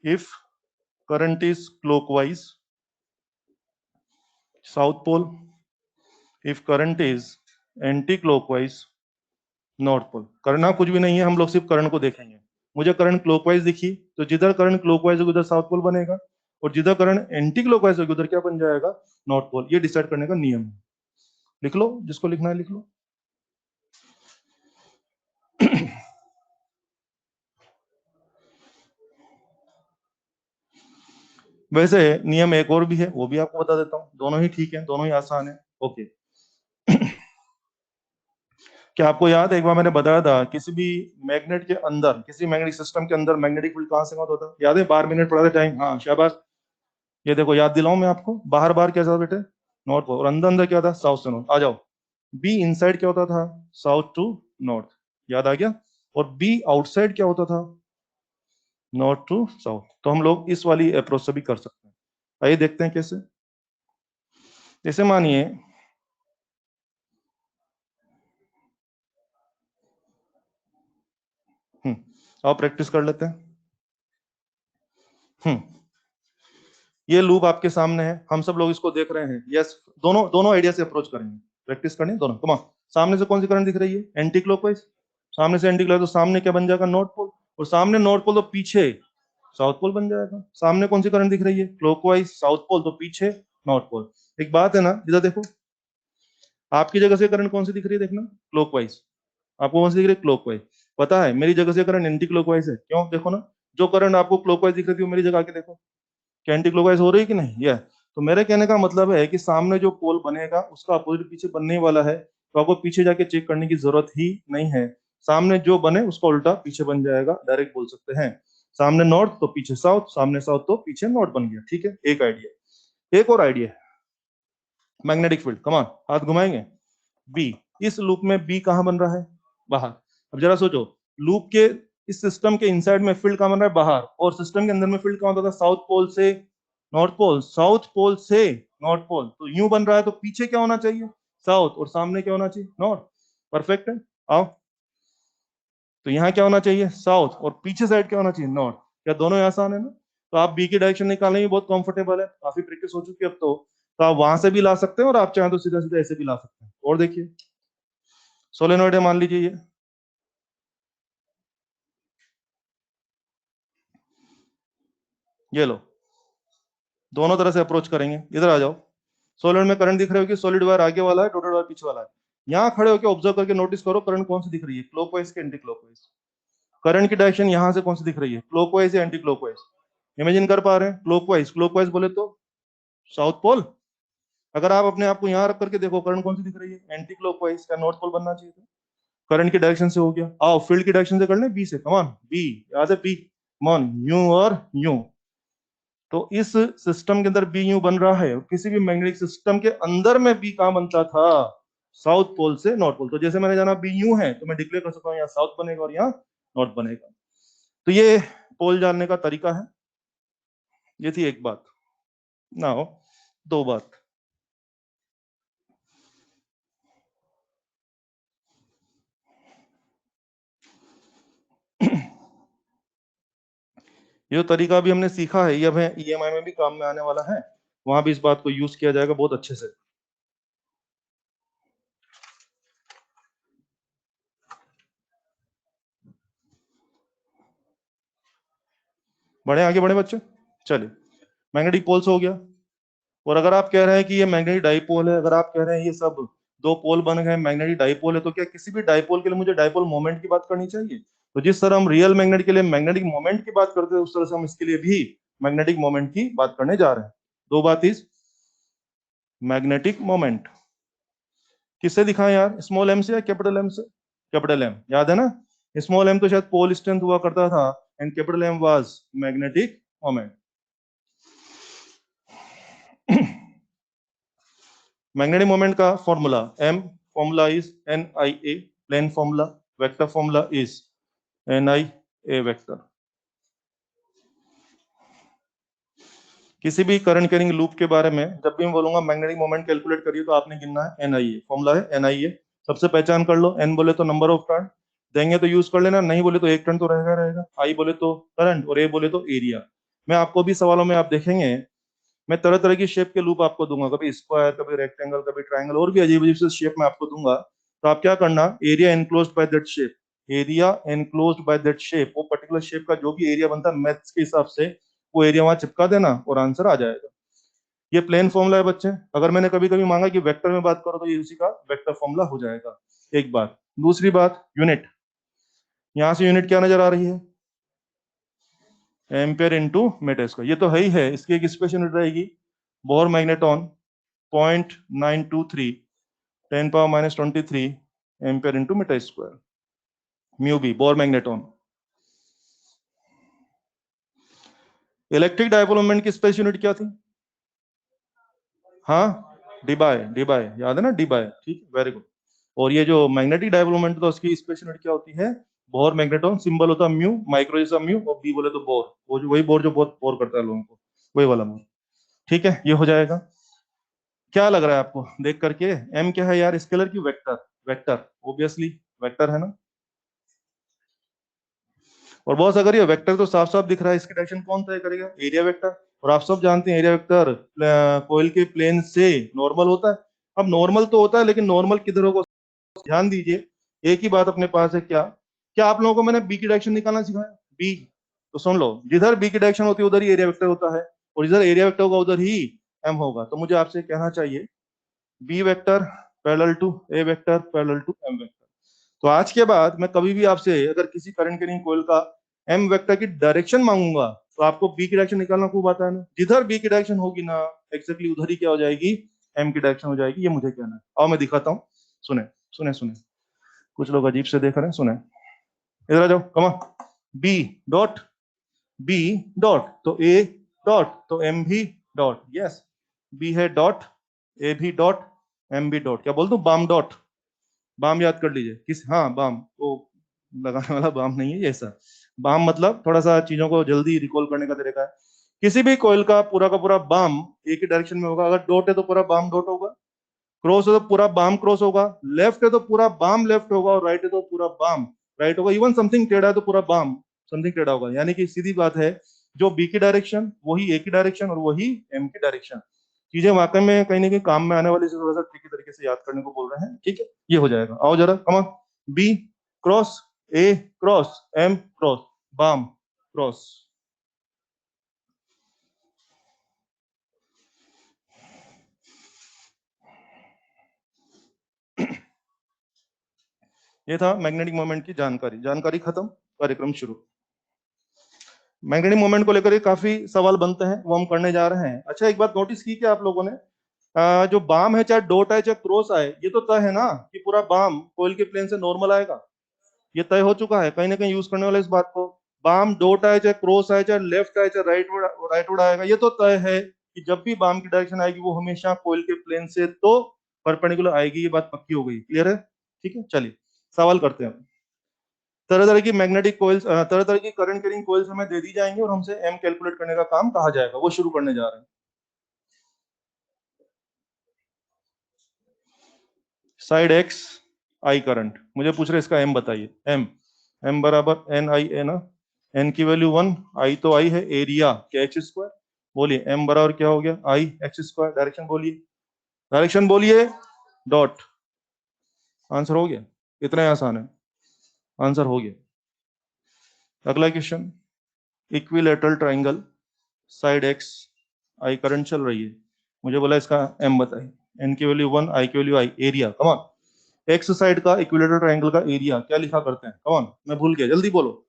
If current is clockwise south pole, if current is anti clockwise north pole. करना कुछ भी नहीं है, हम लोग सिर्फ करंट को देखेंगे। मुझे करंट क्लॉकवाइज दिखी, तो जिधर करंट क्लॉकवाइज होगी उधर साउथ पोल बनेगा, और जिधर करंट एंटी क्लॉकवाइज होगी उधर क्या बन जाएगा? North pole. ये डिसाइड करने का नियम है। लिख लो, जिसको लिखना है लिख लो। वैसे नियम एक और भी है, वो भी आपको बता देता हूँ। दोनों ही ठीक है, दोनों ही आसान है। ओके। क्या आपको याद है एक बार मैंने बताया था, किसी भी मैग्नेट के अंदर, किसी मैग्नेटिक सिस्टम के अंदर मैग्नेटिक फील्ड कहां से होता था? याद है? बार मिनट पढ़ा था टाइम। हाँ शाबाश। ये देखो याद दिलाऊं मैं आपको, बाहर बाहर क्या था बेटे? नॉर्थ पोल, और अंदर अंदर क्या था? साउथ से नॉर्थ। आ जाओ। बी इनसाइड क्या होता था? South to north. याद आ गया? और बी आउटसाइड क्या होता था? North to south. तो हम लोग इस वाली अप्रोच से भी कर सकते हैं। आइए देखते हैं कैसे। जैसे मानिए आओ प्रैक्टिस कर लेते हैं। ये लूप आपके सामने है, हम सब लोग इसको देख रहे हैं। यस, दोनों दोनों आइडिया से अप्रोच करेंगे, प्रैक्टिस करनी दोनों। कमा, सामने से कौन सी करंट दिख रही है? Anti clockwise. सामने से एंटी क्लॉकवाइज, तो सामने क्या बन जाएगा? North pole. और सामने नॉर्थ पोल तो पीछे साउथ पोल बन जाएगा। सामने कौन सी करंट दिख रही है? क्लॉकवाइज साउथ पोल, तो पीछे नॉर्थ पोल। एक बात है ना, इधर देखो, आपकी जगह से करंट कौन सी दिख रही है? देखना, क्लॉकवाइज। आपको कौन सी दिख रही है? क्लॉकवाइज। पता है मेरी जगह से करंट एंटी क्लॉकवाइज है। क्यों? देखो ना, जो करंट आपको क्लॉकवाइज दिख रही थी वो मेरी जगह आके देखो, क्या एंटी क्लॉकवाइज हो रही है कि नहीं? यह तो मेरे कहने का मतलब है कि सामने जो पोल बनेगा उसका अपोजिट पीछे बनने वाला है, तो आपको पीछे जाके चेक करने की जरूरत ही नहीं है। सामने जो बने उसका उल्टा पीछे बन जाएगा, डायरेक्ट बोल सकते हैं। सामने नॉर्थ तो पीछे साउथ, सामने साउथ तो पीछे नॉर्थ बन गया। ठीक है, एक आइडिया। एक और आइडिया, मैग्नेटिक फील्ड। कमान, हाथ घुमाएंगे। बी, इस लूप में बी कहां बन रहा है? बाहर। अब जरा सोचो, लूप के इस सिस्टम के इनसाइड में फील्ड कहां बन रहा है? बाहर। और सिस्टम के अंदर में फील्ड कहां होता था? साउथ पोल से नॉर्थ पोल, साउथ पोल से नॉर्थ पोल। तो यूं बन रहा है, तो पीछे क्या होना चाहिए? साउथ, और सामने क्या होना चाहिए? नॉर्थ। परफेक्ट है। आओ, तो यहाँ क्या होना चाहिए? साउथ, और पीछे साइड क्या होना चाहिए? नॉर्थ। क्या दोनों ही आसान है ना? तो आप बी की डायरेक्शन निकालने में बहुत कंफर्टेबल है, काफी प्रैक्टिस हो चुकी है अब तो आप वहां से भी ला सकते हैं और आप चाहें तो सीधा सीधा ऐसे भी ला सकते हैं। और देखिए सोलेनोइड है मान लीजिए, ये लो, दोनों तरह से अप्रोच करेंगे। इधर आ जाओ, सोलिड में करंट दिख रहे हो कि सॉलिड वायर आगे वाला है, डॉटेड वायर पीछे वाला है। यहाँ खड़े होकर ऑब्जर्व करके नोटिस करो करंट कौन सी दिख रही है, क्लॉकवाइज के एंटी क्लॉकवाइज। करंट की डायरेक्शन यहाँ से कौन सी दिख रही है, क्लॉकवाइज या एंटी क्लॉकवाइज? इमेजिन कर पा रहे हैं? क्लॉकवाइज, क्लॉकवाइज बोले तो साउथ पोल। अगर आप अपने आप को यहाँ रख करके देखो करंट कौन सी दिख रही है, एंटी क्लॉकवाइज। का नॉर्थ पोल बनना चाहिए था। करंट की डायरेक्शन से हो गया। आओ फील्ड की डायरेक्शन से कर लें, बी से, कमान बी, याद है बी, कमान यू और यू। तो इस सिस्टम के अंदर बी यू बन रहा है, किसी भी मैग्नेटिक सिस्टम के अंदर में बी कहां बनता था, साउथ पोल से नॉर्थ पोल। तो जैसे मैंने जाना बी यू है तो मैं डिक्लेयर कर सकता हूँ यहाँ साउथ बनेगा और यहाँ नॉर्थ बनेगा। तो ये पोल जानने का तरीका है। ये थी एक बात। ना हो दो बात। ये तरीका भी हमने सीखा है, ये हमें ईएमआई में भी काम में आने वाला है, वहां भी इस बात को यूज किया जाएगा बहुत अच्छे से। बढ़े आगे बढ़े बच्चे, चलिए। मैग्नेटिक पोल्स हो गया। और अगर आप कह रहे हैं कि ये मैग्नेटिक डाइपोल है, अगर आप कह रहे हैं ये सब दो पोल बन गए मैग्नेटिक डाइपोल है, तो क्या किसी भी डाइपोल के लिए मुझे डाइपोल मोमेंट की बात करनी चाहिए? तो जिस तरह हम रियल मैग्नेट के लिए मैग्नेटिक मोमेंट की बात करते हैं, उस तरह से हम इसके लिए भी मैग्नेटिक मोमेंट की बात करने जा रहे हैं। दो बात इस मैग्नेटिक मोमेंट किससे दिखाएं यार, स्मॉल एम से या कैपिटल एम से? कैपिटल एम, याद है ना? स्मॉल एम तो शायद पोल स्ट्रेंथ हुआ करता था and capital M was magnetic moment. Magnetic moment का formula M, formula is N I A, plain formula. Vector formula is N I A vector. किसी भी करंट कैरिंग लूप के बारे में जब भी मैं बोलूंगा मैग्नेटिक मोमेंट कैलकुलेट करिए, तो आपने गिनना है एन आई ए। फॉर्मूला है एन आई ए। सबसे पहचान कर लो, एन बोले तो नंबर ऑफ टर्न देंगे तो यूज कर लेना, नहीं बोले तो एक टर्न तो रहेगा रहेगा। आई बोले तो करंट और ए बोले तो एरिया। मैं आपको भी सवालों में आप देखेंगे मैं तरह तरह की शेप के लूप आपको दूंगा, कभी स्क्वायर, कभी रेक्टेंगल, कभी ट्राइंगल, और भी अजीब अजीब से शेप मैं आपको दूंगा। तो आप क्या करना, area enclosed by that shape, area enclosed by that shape, वो पर्टिकुलर शेप का जो भी एरिया बनता है मैथ्स के हिसाब से, वो एरिया वहां चिपका देना और आंसर आ जाएगा। ये प्लेन फॉर्मूला है बच्चे। अगर मैंने कभी कभी मांगा कि वेक्टर में बात करो, तो ये उसी का वेक्टर फॉर्मूला हो जाएगा। एक बात। दूसरी बात, यूनिट। यहां से यूनिट क्या नजर आ रही है, एम्पियर इंटू मीटर स्क्वायर। ये तो है ही है, इसकी एक स्पेशल यूनिट रहेगी, Bohr magneton 0.923 10⁻⁻23 ampere into metre square, mu B, Bohr magneton. Electric dipole moment की स्पेशल यूनिट क्या थी? हाँ, डीबाई, डीबाई याद है ना, डीबाई, ठीक, वेरी गुड। और ये जो मैग्नेटिक डायपोल मोमेंट, तो उसकी स्पेशल यूनिट क्या होती है, बोर मैग्नेटॉन। सिंबल होता है म्यू, माइक्रो जैसा म्यू, और बी बोले तो बोर, वो जो वही बोर जो बहुत बोर करता है लोगों को, वही वाला बोर। ठीक है, ये हो जाएगा। क्या लग रहा है आपको देख करके, एम क्या है यार, स्केलर की वेक्टर? वेक्टर ऑब्वियसली वेक्टर है ना। और बॉस अगर ये वेक्टर तो साफ साफ दिख रहा है, इसकी डायरेक्शन कौन तय करेगा, एरिया वेक्टर। और आप सब जानते हैं एरिया वेक्टर कोयल के प्लेन से नॉर्मल होता है। अब नॉर्मल तो होता है, लेकिन नॉर्मल किधर होगा, ध्यान दीजिए। एक ही बात अपने पास है, क्या क्या आप लोगों को मैंने बी की डायरेक्शन निकालना सिखाया, बी? तो सुन लो, जिधर बी की डायरेक्शन होती है उधर ही एरिया वेक्टर होता है, और जिधर एरिया वेक्टर होगा उधर ही एम होगा। तो मुझे आपसे कहना चाहिए B vector parallel to A vector parallel to M vector. तो आज के बाद मैं कभी भी आपसे अगर किसी करंट कैरिंग कॉइल का एम वेक्टर की डायरेक्शन मांगूंगा, तो आपको बी की डायरेक्शन निकालना खूब आता है ना। जिधर बी की डायरेक्शन होगी ना, एक्जेक्टली उधर ही क्या हो जाएगी, एम की डायरेक्शन हो जाएगी। ये मुझे कहना है, आओ मैं दिखाता हूँ। सुने सुने सुने, कुछ लोग अजीब से देख रहे हैं, सुने। इधर आ जाओ, कमा। बी डॉट, बी डॉट तो ए डॉट, तो एम भी डॉट। यस, बी है डॉट, ए भी डॉट, एम भी डॉट। क्या बोल दूं, बाम डॉट। बाम याद कर लीजिए, किस, हाँ बाम, वो लगाने वाला बाम नहीं है ये, ऐसा बाम मतलब थोड़ा सा चीजों को जल्दी रिकॉल करने का तरीका है। किसी भी कॉइल का पूरा बाम एक ही डायरेक्शन में होगा। अगर डॉट है तो पूरा बाम डॉट होगा, क्रॉस है तो पूरा बाम क्रॉस होगा, लेफ्ट है तो पूरा बाम लेफ्ट होगा, और राइट है तो पूरा बाम राइट होगा। इवन समथिंग टेढ़ा है तो पूरा बाम समथिंग टेढ़ा होगा, यानी कि सीधी बात है, जो बी की डायरेक्शन वही ए की डायरेक्शन और वही एम की डायरेक्शन। चीजें वाकई में कहीं ना कहीं काम में आने वाली से थोड़ा सा ट्रिकी तरीके से याद करने को बोल रहे हैं, ठीक है। ये हो जाएगा, आओ जरा come on. B cross A cross M cross बाम क्रॉस। ये था मैग्नेटिक मोमेंट की जानकारी। जानकारी खत्म, कार्यक्रम शुरू। मैग्नेटिक मोमेंट को लेकर काफी सवाल बनते हैं, वो हम करने जा रहे हैं। अच्छा, एक बात नोटिस की क्या आप लोगों ने, जो बाम है, चाहे डॉट आए चाहे क्रॉस आए, ये तो तय है ना कि पूरा बाम कोयल के प्लेन से नॉर्मल आएगा। ये तय हो चुका है, कहीं ना कहीं यूज करने वाले इस बात को। बाम डॉट आए चाहे क्रॉस आए चाहे लेफ्ट आए चाहे राइट आएगा, ये तो तय है कि जब भी बाम की डायरेक्शन आएगी वो हमेशा कोयल के प्लेन से तो परपेंडिकुलर आएगी। ये बात पक्की हो गई, क्लियर है? ठीक है, चलिए सवाल करते हैं। तरह तरह की मैग्नेटिक कोइल्स, तरह तरह की करंट कैरिंग कोइल्स हमें दे दी जाएंगी और हमसे एम कैलकुलेट करने का काम कहा जाएगा, वो शुरू करने जा रहे हैं। साइड एक्स आई करंट, मुझे पूछ रहे इसका एम बताइए। एम, एम बराबर एन आई है ना, एन की वैल्यू 1, आई तो आई है, एरिया क्या एक्स स्क्वायर। बोलिए एम बराबर क्या हो गया, आई एक्स स्क्वायर। डायरेक्शन बोलिए, डायरेक्शन बोलिए, डॉट। आंसर हो गया, इतना ही आसान है, आंसर हो गया। अगला question, equilateral triangle, side x I current चल रही है, मुझे बोला इसका एम बताइए। एन की वैल्यू 1, आई की वैल्यू आई, एरिया कमान। एक्स साइड का इक्विलेटरल ट्राइंगल का एरिया क्या लिखा करते हैं, कमान, मैं भूल गया, जल्दी बोलो।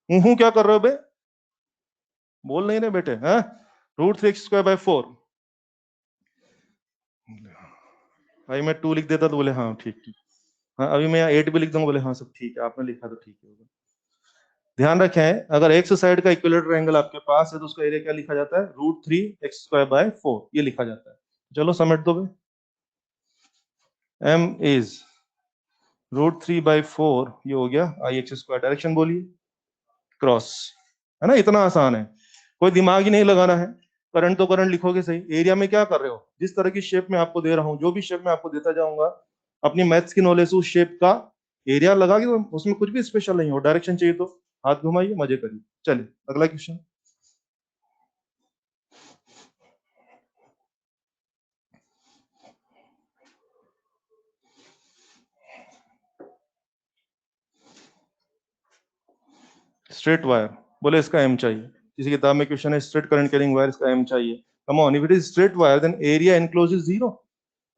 हूं क्या कर रहे हो बे, बोल नहीं रहे बेटे हैं? √3x²/4। भाई मैं 2 लिख देता तो बोले हाँ ठीक ठीक। हाँ अभी मैं 8 भी लिख दूंगा, बोले हाँ सब ठीक है, आपने लिखा तो ठीक है। ध्यान रखें, अगर एक्स साइड का इक्विलेटरल ट्रायंगल आपके पास है तो उसका एरिया क्या लिखा जाता है, √3x²/4 ये लिखा जाता है। चलो समेट दो। एम इज √3/4, ये हो गया आई एक्स स्क्वायर। डायरेक्शन बोलिए, क्रॉस, है ना, इतना आसान है, कोई दिमाग ही नहीं लगाना है। करंट तो करंट लिखोगे सही। एरिया में क्या कर रहे हो, जिस तरह की शेप में आपको दे रहा हूं, जो भी शेप में आपको देता जाऊंगा, अपनी मैथ्स की नॉलेज से उस शेप का एरिया लगा के, तो उसमें कुछ भी स्पेशल नहीं हो। डायरेक्शन चाहिए तो हाथ घुमाइए, मजे करिए। चलिए अगला क्वेश्चन। स्ट्रेट वायर, बोले इसका एम चाहिए। किसी किताब में क्वेश्चन है स्ट्रेट करंट कैरिंग वायर, इसका एम चाहिए। Come on, if it is straight wire then area enclose is 0।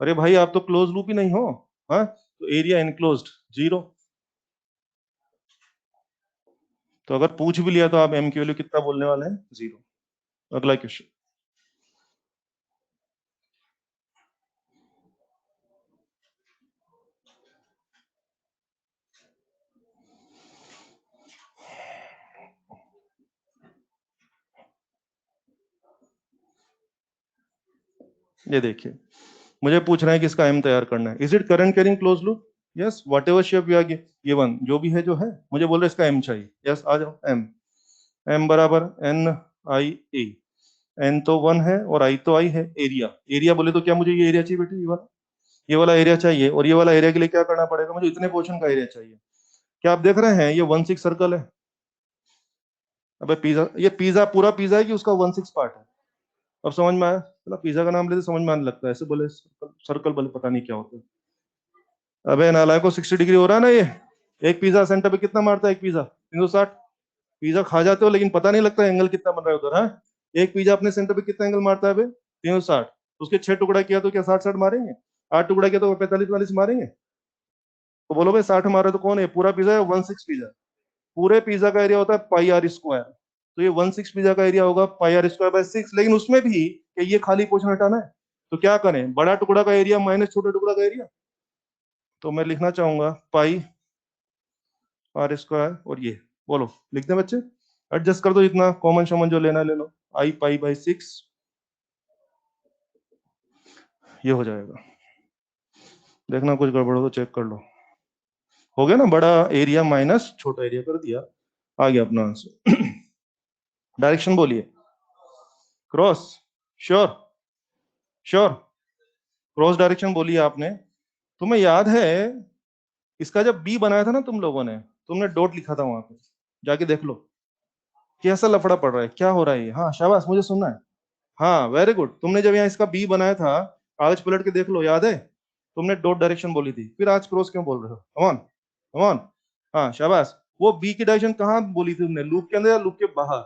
अरे भाई आप तो क्लोज लूप ही नहीं हो, हाँ, तो एरिया एनक्लोज्ड 0। तो अगर पूछ भी लिया तो आप एम की वैल्यू कितना बोलने वाले हैं, 0। अगला क्वेश्चन, ये देखिए, मुझे पूछ रहे हैं कि इसका एम तैयार करना है। Is it current carrying close loop, yes, whatever shape you are given, जो भी है जो है, मुझे बोल रहे इसका एम चाहिए। यस आ जाओ, एम, एम बराबर एन आई ए। एन तो 1 है और आई तो आई है। एरिया, एरिया बोले तो क्या मुझे ये एरिया चाहिए बेटे, ये वाला एरिया चाहिए। और ये वाला एरिया के लिए क्या करना पड़ेगा, मुझे इतने पोर्शन का एरिया चाहिए। क्या आप देख रहे हैं, ये 1/6 सर्कल है। अबे पिज्जा, ये पिज्जा पूरा पिज्जा है कि उसका 1/6 पार्ट है? अब समझ में आया, चलो पिज्जा का नाम लेते समझ में आने लगता है, ऐसे बोले सर्कल बोले पता नहीं क्या होता है। अबे नालायक को 60 डिग्री हो रहा है ना ये। एक पिज्जा सेंटर पे कितना मारता है एक पिज्जा, 360। पिज्जा खा जाते हो लेकिन पता नहीं लगता एंगल कितना बन रहा है उधर, है। एक पिज्जा अपने सेंटर पे कितना एंगल मारता है बे, 360। उसके 6 टुकड़ा किया तो क्या 60-60 मारेंगे? 8 टुकड़ा किया तो 45-45 मारेंगे? तो बोलो भाई 60 मारे तो कौन है, पूरा पिज्जा है 1/6 पिज्जा। पूरे पिज्जा का एरिया होता है πr²। तो ये 1/6 पिज्जा का एरिया होगा πr²/6। लेकिन उसमें भी कि ये खाली पोर्शन हटाना है, तो क्या करें, बड़ा टुकड़ा का एरिया माइनस छोटे टुकड़ा का एरिया। तो मैं लिखना चाहूंगा πr², और ये बोलो लिख दें बच्चे, एडजस्ट कर दो, इतना कॉमन शॉमन जो लेना ले लो। आई π/6, ये हो जाएगा। देखना कुछ गड़बड़ हो तो चेक कर लो। हो गया ना, बड़ा एरिया माइनस छोटा एरिया कर दिया, आ गया अपना आंसर। डायरेक्शन बोलिए, cross, sure, sure, cross direction बोलिए आपने। तुम्हें याद है इसका जब बी बनाया था ना तुम लोगों ने, तुमने डॉट लिखा था वहां पे, जाके देख लो। कैसा लफड़ा पड़ रहा है, क्या हो रहा है? हाँ शाबाश, मुझे सुनना है। हाँ वेरी गुड। तुमने जब यहाँ इसका बी बनाया था, कागज पलट के देख लो, याद है? तुमने डॉट डायरेक्शन बोली थी, फिर आज क्रॉस क्यों बोल रहे हो? Come on, come on. हाँ शाबाश। वो बी की डायरेक्शन कहाँ बोली थी तुमने, लूप के अंदर या लूप के बाहर?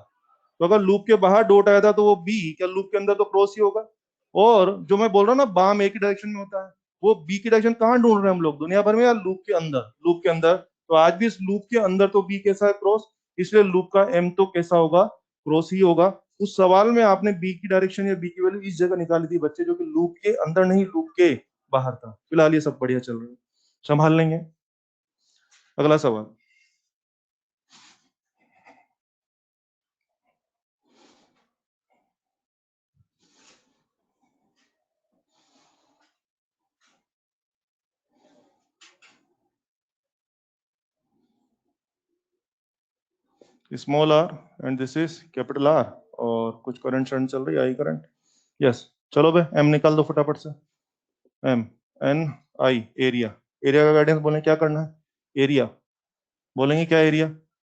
तो अगर लूप के बाहर डॉट आया था तो वो बी, क्या लूप के अंदर तो क्रॉस ही होगा। और जो मैं बोल रहा हूँ ना, बाम एक ही डायरेक्शन में होता है, वो बी की डायरेक्शन कहाँ ढूंढ रहे हैं हम लोग दुनिया भर में, या लूप के अंदर? लूप के अंदर। तो आज भी इस लूप के अंदर तो बी कैसा है, क्रॉस। इसलिए लूप का एम तो कैसा होगा, क्रॉस ही होगा। उस सवाल में आपने बी की डायरेक्शन या बी की वैल्यू इस जगह निकाली थी बच्चे, जो कि लूप के अंदर नहीं, लूप के बाहर था। फिलहाल ये सब बढ़िया चल रहा है, संभाल लेंगे। अगला सवाल। Small R and this is capital R, और कुछ करंट शंट चल रही है, आई करंट। यस। चलो बे, एम निकाल दो फटाफट से। एम, एन, आई, एरिया। एरिया का गाइडेंस बोलें, क्या करना है? एरिया बोलेंगे, क्या एरिया?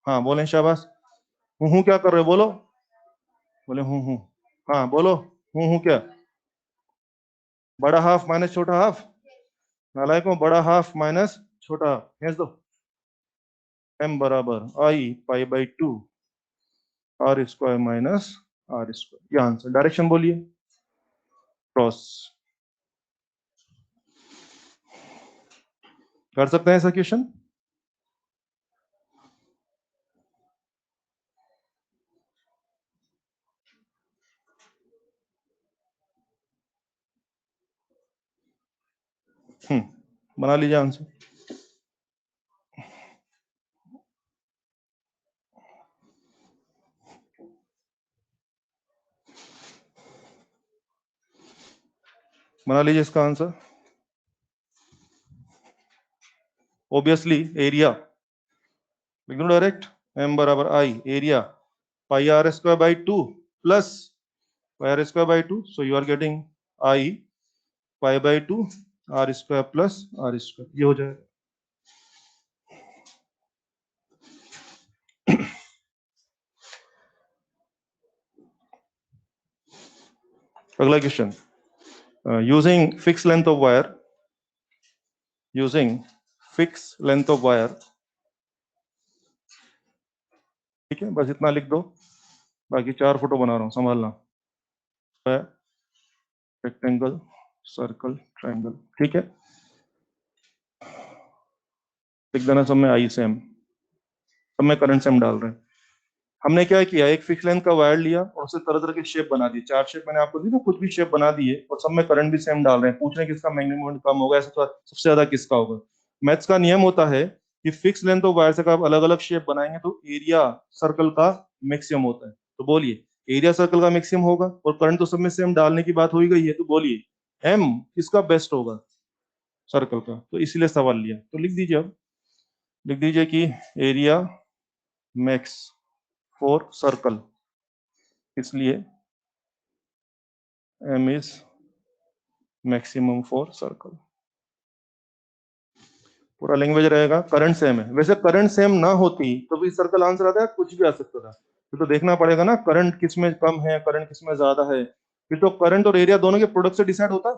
हाँ बोलें, शाबाश। हूँ क्या कर रहे हो, बोलो। बोले हूँ। हाँ बोलो, हूँ क्या? बड़ा हाफ माइनस छोटा हाफ। नालायक में बड़ा हाफ माइनस छोटा हाफ, भेज दो। एम बराबर I pi by two R square minus R square, ये आंसर। डायरेक्शन बोलिए, क्रॉस। कर सकते हैं ऐसा क्वेश्चन? बना लीजिए आंसर। बना लीजिए इसका आंसर। ऑब्वियसली एरिया लिख दो डायरेक्ट। एम बराबर I area pi R square by two plus pi R square by two, so you are getting I pi by two R square plus R square, ये हो जाएगा। अगला question. Using fix length of wire, using fix length of wire, ठीक है, बस इतना लिख दो। बाकी चार फोटो बना रहा हूं, संभालना। रेक्टेंगल, सर्कल, ट्रायंगल, ठीक है। लिख देना सब में आई सेम, सब में करंट सेम डाल रहे हैं। हमने क्या किया, एक फिक्स लेंथ का वायर लिया और उसे तरह तरह के शेप बना दिए। चार शेप मैंने आपको दी ना, कुछ भी शेप बना दिए, और सब में करंट भी सेम डाल रहे हैं। पूछ रहे हैं किसका मैक्सिमम कम होगा, ऐसा तो सबसे ज्यादा किसका होगा। मैथ्स का नियम होता है कि फिक्स लेंथ ऑफ वायर से आप अलग अलग शेप बनाएंगे तो एरिया सर्कल का मैक्सिमम होता है। तो बोलिए, एरिया सर्कल का मैक्सिमम होगा, और करंट तो सब में सेम डालने की बात हो ही गई है, तो बोलिए एम किसका बेस्ट होगा, सर्कल का। तो इसीलिए सवाल लिया। तो लिख दीजिए अब, लिख दीजिए कि एरिया मैक्स फॉर सर्कल, इसलिए M is maximum for circle. पूरा लैंग्वेज रहेगा, करंट सेम है। वैसे करंट सेम ना होती तो भी सर्कल आंसर आता है, कुछ भी आ सकता था। तो देखना पड़ेगा ना, करंट किसमें कम है, करंट किसमें ज्यादा है। फिर तो करंट और एरिया दोनों के प्रोडक्ट से डिसाइड होता,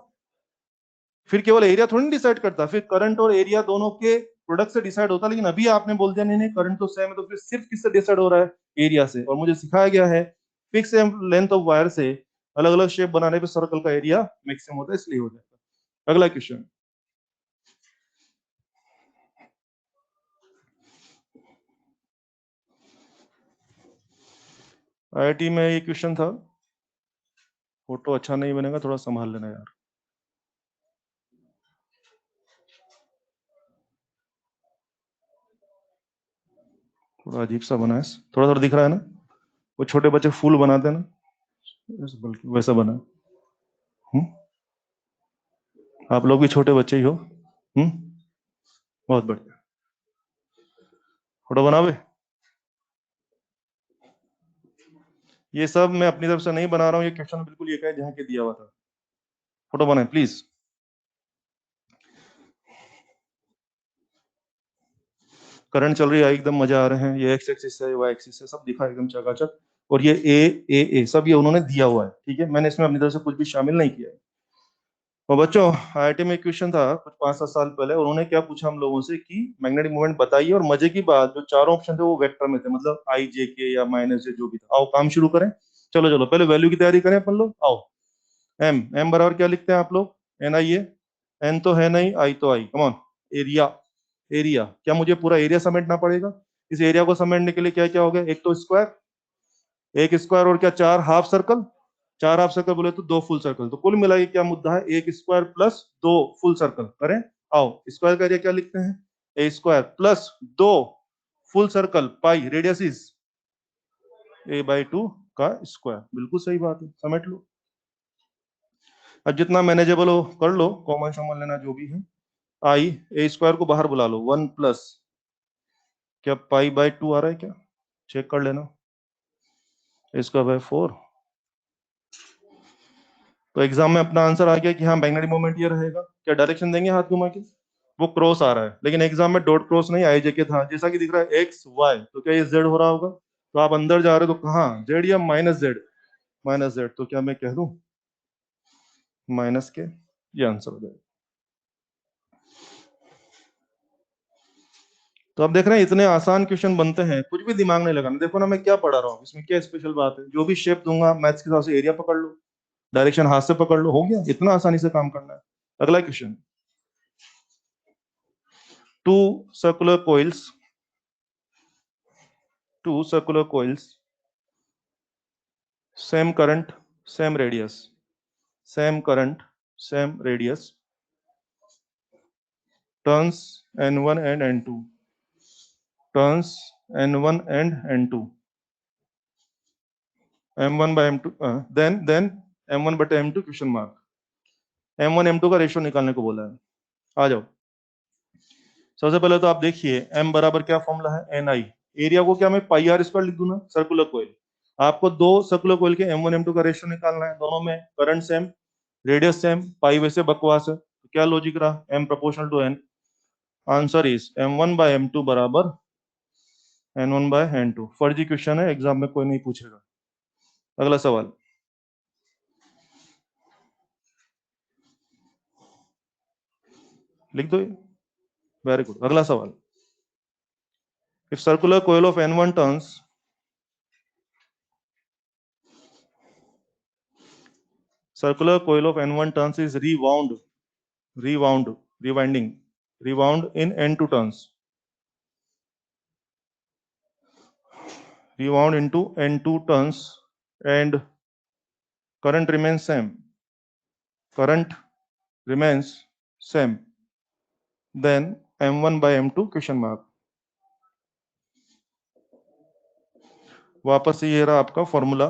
फिर केवल एरिया थोड़ी डिसाइड करता, फिर करंट और एरिया दोनों के प्रोडक्ट से डिसाइड होता। लेकिन अभी आपने बोल दिया नहीं नहीं करंट तो सेम है, तो फिर सिर्फ किससे डिसाइड हो रहा है, एरिया से। और मुझे सिखाया गया है फिक्स लेंथ ऑफ वायर से अलग अलग शेप बनाने पे सर्कल का एरिया मैक्सिमम होता है, इसलिए हो जाता है। अगला क्वेश्चन। आईआईटी में ये क्वेश्चन था। फोटो अच्छा नहीं बनेगा, थोड़ा संभाल लेना यार। थोड़ा अजीब सा बना है, थोड़ा थोड़ा दिख रहा है ना। वो छोटे बच्चे फूल बनाते हैं ना, बल्कि वैसा बना है। आप लोग भी छोटे बच्चे ही हो। हम्म। बहुत बढ़िया। फोटो बनावे। ये सब मैं अपनी तरफ से नहीं बना रहा हूँ, ये क्वेश्चन बिल्कुल ये जहाँ के दिया हुआ था। फोटो बनाए प्लीज। करंट चल रही है, एकदम मजा आ रहे हैं, ये एक्स एक्सिस है, वाई एक्सिस है, सब दिखा एकदम चकाचक। और ये ए सब ये उन्होंने दिया हुआ है, ठीक है, मैंने इसमें अपनी तरफ से कुछ भी शामिल नहीं किया है। और बच्चों, आईआईटी में एक क्वेश्चन था कुछ 5-7 साल पहले, उन्होंने क्या पूछा हम लोगों से कि मैग्नेटिक मोमेंट बताइए, और मजे की बात जो चारों ऑप्शन थे वो वेक्टर में थे, मतलब आई जे के या माइनस जे जो भी था। आओ काम शुरू करें, चलो चलो पहले वैल्यू की तैयारी करें अपन लोग। आओ, एम एम बराबर क्या लिखते हैं आप लोग? एन आई ए, एन तो है नहीं, आई तो आई, कमॉन। एरिया, एरिया क्या मुझे पूरा एरिया समेटना पड़ेगा? इस एरिया को समेटने के लिए क्या क्या हो गया? एक तो स्क्वायर, एक स्क्वायर और क्या, चार हाफ सर्कल, चार हाफ सर्कल बोले तो दो फुल सर्कल, तो कुल मिला के क्या मुद्दा है? एक स्क्वायर प्लस दो फुल सर्कल करें। आओ, स्क्वायर का एरिया क्या लिखते हैं? ए स्क्वायर प्लस दो full circle pi, radius is a/2 का स्क्वायर। बिल्कुल सही बात है, समेट लो। अब जितना मैनेजेबल हो कर लो, कॉमन शॉमन लेना जो भी है। आई, ए स्क्वायर को बाहर बुला लो, 1 प्लस क्या पाई/2 आ रहा है क्या? चेक कर लेना, इसका बाय 4। तो एग्जाम में अपना आंसर आ गया कि हाँ मैग्नेटिक मोमेंट ये रहेगा। क्या डायरेक्शन देंगे हाथ घुमा के? वो क्रॉस आ रहा है, लेकिन एग्जाम में डॉट क्रॉस नहीं, आई जे के था, जैसा कि दिख रहा है एक्स वाई, तो क्या ये जेड हो रहा होगा? तो आप अंदर जा रहे हो तो कहाँ, जेड या माइनस जेड? माइनस जेड, तो क्या मैं कह दूं माइनस के? ये आंसर हो जाएगा। तो आप देख रहे हैं इतने आसान क्वेश्चन बनते हैं, कुछ भी दिमाग नहीं लगाना। देखो ना मैं क्या पढ़ा रहा हूँ, इसमें क्या स्पेशल बात है? जो भी शेप दूंगा मैथ्स के हिसाब से एरिया पकड़ लो, डायरेक्शन हाथ से पकड़ लो, हो गया। इतना आसानी से काम करना है। अगला question, two circular coils, two circular coils, same current, same radius, same current, same radius, turns n1 and n2, turns n1 and n2, m1 by m2, then m1 बटे m2 question mark. m1 m2 का ratio निकालने को बोला है। आ जाओ, सबसे पहले तो आप देखिए m बराबर क्या फॉर्मूला है, एन आई। एरिया को क्या मैं पाई आर स्क्वायर लिख दूं ना, सर्कुलर कोइल। आपको दो सर्कुलर कोइल के m1 m2 का रेशियो निकालना है, दोनों में current same, radius same, pi वैसे बकवास है, तो क्या लॉजिक रहा, m proportional to n। Answer is m1 by m2 बराबर n1 बाय n2। फर्जी क्वेश्चन है, एग्जाम में कोई नहीं पूछेगा। अगला सवाल, लिख दो, वेरी गुड। अगला सवाल, if circular coil of n1 turns, circular coil of n1 turns is rewound, rewinding, rewound in n2 turns, rewound into n2 turns, and current remains same, current remains same, then m1 by m2 question mark। वापस से ये रहा आपका formula,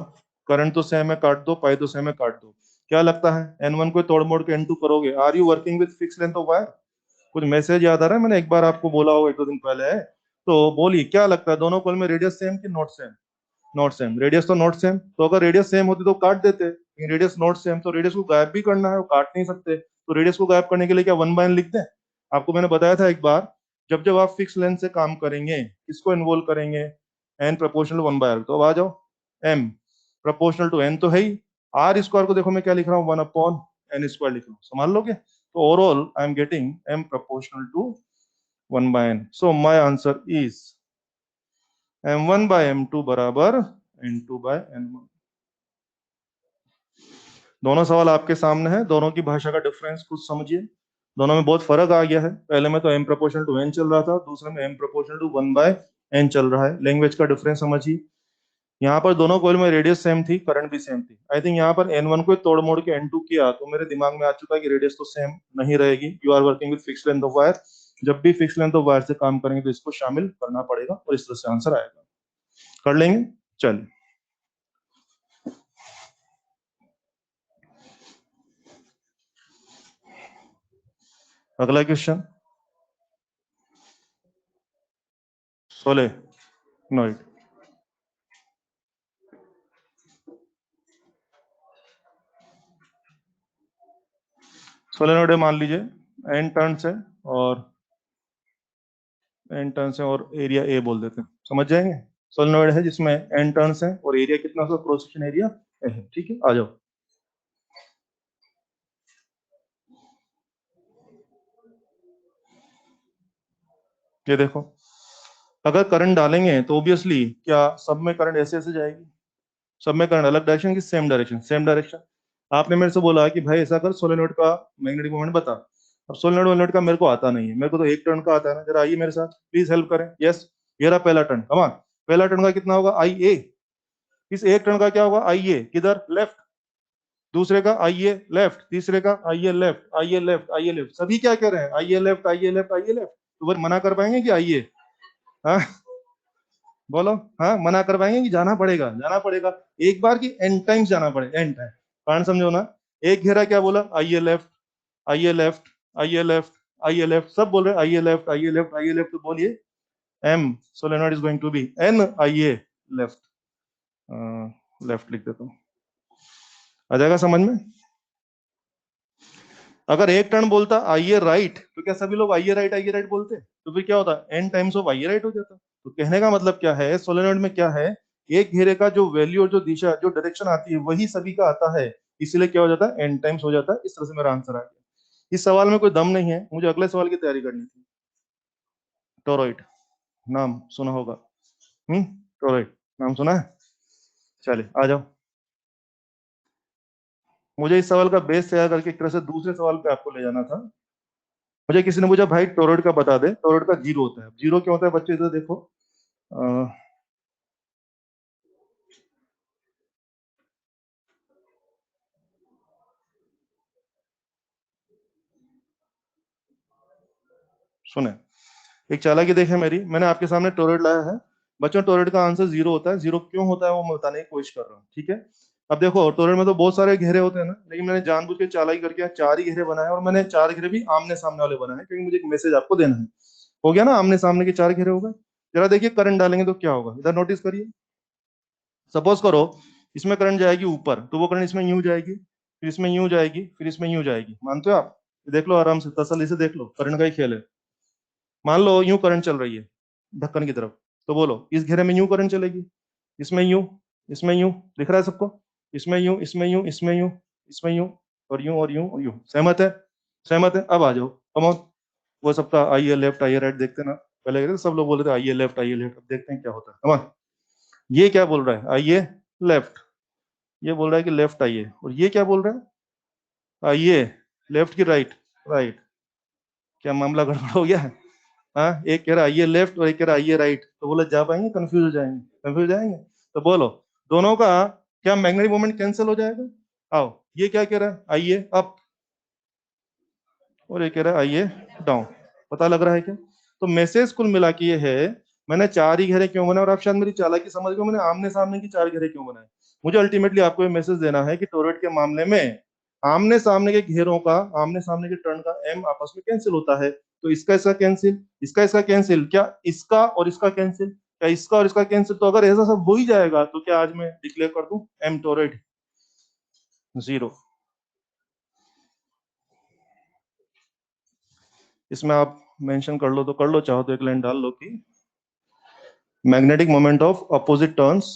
current तो same है काट दो, पाई तो सेम है काट दो। क्या लगता है n1 को तोड़ मोड़ के n2 करोगे? Are you working with fix length of wire? कुछ मैसेज याद आ रहा है? मैंने एक बार आपको बोला होगा 1-2 दिन पहले, तो बोलिए क्या लगता है दोनों कॉल में रेडियस सेम कि not same? Not same, radius तो नॉट सेम, तो अगर रेडियस सेम होती तो काट देते, लेकिन रेडियस नॉट सेम, तो रेडियस को गायब भी करना है, वो काट नहीं सकते, तो रेडियस को गायब करने के लिए क्या 1/n लिखते हैं? आपको मैंने बताया था एक बार, जब जब आप फिक्स लेंथ से काम करेंगे किसको इन्वॉल्व करेंगे? N proportional 1/r। तो अब आ जाओ, एम प्रोपोर्शनल टू एन तो है ही, आर स्क्वायर को देखो मैं क्या लिख रहा हूँ, 1/n² लिख रहा हूँ, संभाल लोगे? तो overall I am getting M proportional to 1/n। So my answer is m1 by m2 बराबर n2 by n1। दोनों सवाल आपके सामने है, दोनों की भाषा का डिफरेंस कुछ समझिए, दोनों में बहुत फर्क आ गया है। पहले में तो m प्रोपोर्शनल टू n चल रहा था, दूसरे में m प्रोपोर्शनल टू 1/n चल रहा है। लैंग्वेज का डिफरेंस समझिए, यहाँ पर दोनों कॉइल में रेडियस सेम थी, करंट भी सेम थी। आई थिंक यहाँ पर n1 को तोड़ मोड़ के n2 किया, तो मेरे दिमाग में आ चुका है कि रेडियस तो सेम नहीं रहेगी। You are working with fix length of wire, जब भी फिक्स लेंथ ऑफ वायर से काम करेंगे तो इसको शामिल करना पड़ेगा, और इस तरह से आंसर आएगा। कर लेंगे, चलिए अगला क्वेश्चन, सोलेनोइड। सोलेनोइड मान लीजिए n टर्न्स है, और एन टर्न्स है और एरिया ए बोल देते हैं, समझ जाएंगे। सोलेनोइड है जिसमें एन टर्न्स है और एरिया कितना, उसका क्रॉस सेक्शन एरिया ए है। ठीक है, आ जाओ। ये देखो, अगर करंट डालेंगे तो ऑब्वियसली क्या सब में करंट ऐसे ऐसे जाएगी, सब में करंट अलग डायरेक्शन की सेम डायरेक्शन, सेम डायरेक्शन। आपने मेरे से बोला कि भाई ऐसा कर सोलेनोइड का मैग्नेटिक मोमेंट बता। अब सोलेनोइड वोलेनोइड का मेरे को आता नहीं है, मेरे को तो एक टर्न का आता है ना। जरा आइए मेरे साथ, प्लीज हेल्प करें। यस, ये रहा पहला टर्न, कमान। पहला टर्न का कितना होगा, आई ए। इस एक टर्न का क्या होगा, आई ए किधर, लेफ्ट। दूसरे का आई ए लेफ्ट, तीसरे का आई A left, I A left, I A left. सभी क्या कह रहे हैं, आई A left, I A left, I A left. तो वो मना कर पाएंगे कि आई ए, हाँ बोलो, हाँ मना कर पाएंगे कि जाना पड़ेगा, जाना पड़ेगा एक बार की एन टाइम्स जाना पड़ेगा, एन टाइम। कारण समझो ना, एक घेरा क्या बोला, I A left, I A left, I A left, I A left, सब बोल रहे I A left, I A left, I A left. तो बोलिए M solenoid is going to be N I A left. Left लिख देता हूँ, आ जाएगा समझ में। अगर एक टर्न बोलता आई ए राइट, तो क्या सभी लोग आई ए राइट बोलते, तो फिर क्या होता, N times of I A right हो जाता। तो कहने का मतलब क्या है, सोलेनोइड में क्या है, एक घेरे का जो वैल्यू और जो दिशा जो डायरेक्शन आती है वही सभी का आता है, इसलिए क्या हो जाता है, एन टाइम्स हो जाता है। इस तरह से मेरा आंसर आ गया। इस सवाल में कोई दम नहीं है, मुझे अगले सवाल की तैयारी करनी थी। टोरॉइड, नाम सुना होगा। टोरॉइड नाम सुना है। चलिए आ जाओ। मुझे इस सवाल का बेस तैयार करके एक तरह से दूसरे सवाल पे आपको ले जाना था। मुझे किसी ने पूछा भाई टोरॉइड का बता दे, टोरॉइड का जीरो होता है। जीरो क्या होता है बच्चे, इधर देखो। अ, सुने, एक चालाकी देखे मेरी, मैंने आपके सामने टोरॉइड लाया है। बच्चों टोरॉइड का आंसर जीरो होता है। जीरो क्यों होता है वो मैं बताने की कोशिश कर रहा हूँ, ठीक है। अब देखो टोरॉइड में तो बहुत सारे घेरे होते हैं ना, लेकिन मैंने जानबूझ के चालाकी करके चार ही घेरे बनाए, और मैंने चार घेरे भी आमने सामने वाले बनाए क्योंकि मुझे एक मैसेज आपको देना है। हो गया ना, आमने सामने के चार घेरे हो गए। जरा देखिए करंट डालेंगे तो क्या होगा, इधर नोटिस करिए। सपोज करो इसमें करंट जाएगी ऊपर, तो वो करंट इसमें यूं जाएगी, फिर इसमें यूं जाएगी, फिर इसमें यूं जाएगी। मानते हो आप, देख लो आराम से तसल्ली से देख लो, करंट का ही खेल है। मान लो यूं करंट चल रही है ढक्कन की तरफ, तो बोलो इस घेरे में यूं करंट चलेगी, इसमें यूं, इसमें यूं, दिख रहा है सबको, इसमें यूं, इसमें यूं, इसमें यूं, इसमें यूं, और यूं और यूं और यूं। सहमत है, सहमत है। अब आ जाओ, कम ऑन। वो सबका आइए लेफ्ट आइए राइट देखते ना, पहले कहते सब लोग बोलते थे आइए लेफ्ट आइए लेफ्ट। अब देखते हैं क्या होता है, कम ऑन। ये क्या बोल रहा है, आइए लेफ्ट। ये बोल रहा है कि लेफ्ट आइए, और ये क्या बोल रहा है, आइए लेफ्ट की राइट, राइट। क्या मामला गड़बड़ हो गया है। हाँ, एक कह रहा आइए लेफ्ट और एक कह रहा आइए राइट, तो बोले जा पाएंगे, कंफ्यूज हो जाएंगे, कंफ्यूज हो जाएंगे। तो बोलो दोनों का क्या मैग्नेटिक मोमेंट कैंसिल हो जाएगा। आओ, ये क्या कह रहा है, आइए अप, और ये कह रहा है आइए डाउन। पता लग रहा है क्या। तो मैसेज कुल मिला के ये है, मैंने चार ही घेरे क्यों बनाए, और आप शायद मेरी चालाकी समझ गए, मैंने आमने सामने की चार घेरे क्यों बनाए। मुझे अल्टीमेटली आपको ये मैसेज देना है कि टोरॉइड के मामले में आमने सामने के घेरों का, आमने सामने के टर्न का एम आपस में कैंसिल होता है। तो इसका इसका कैंसिल, इसका इसका कैंसिल, क्या इसका और इसका कैंसिल, क्या इसका और इसका कैंसिल। तो अगर ऐसा सब हो ही जाएगा तो क्या आज मैं डिक्लेयर कर दूं एम टोरॉइड जीरो। इसमें आप मेंशन कर लो तो कर लो, चाहो तो एक लाइन डाल लो कि magnetic moment of opposite turns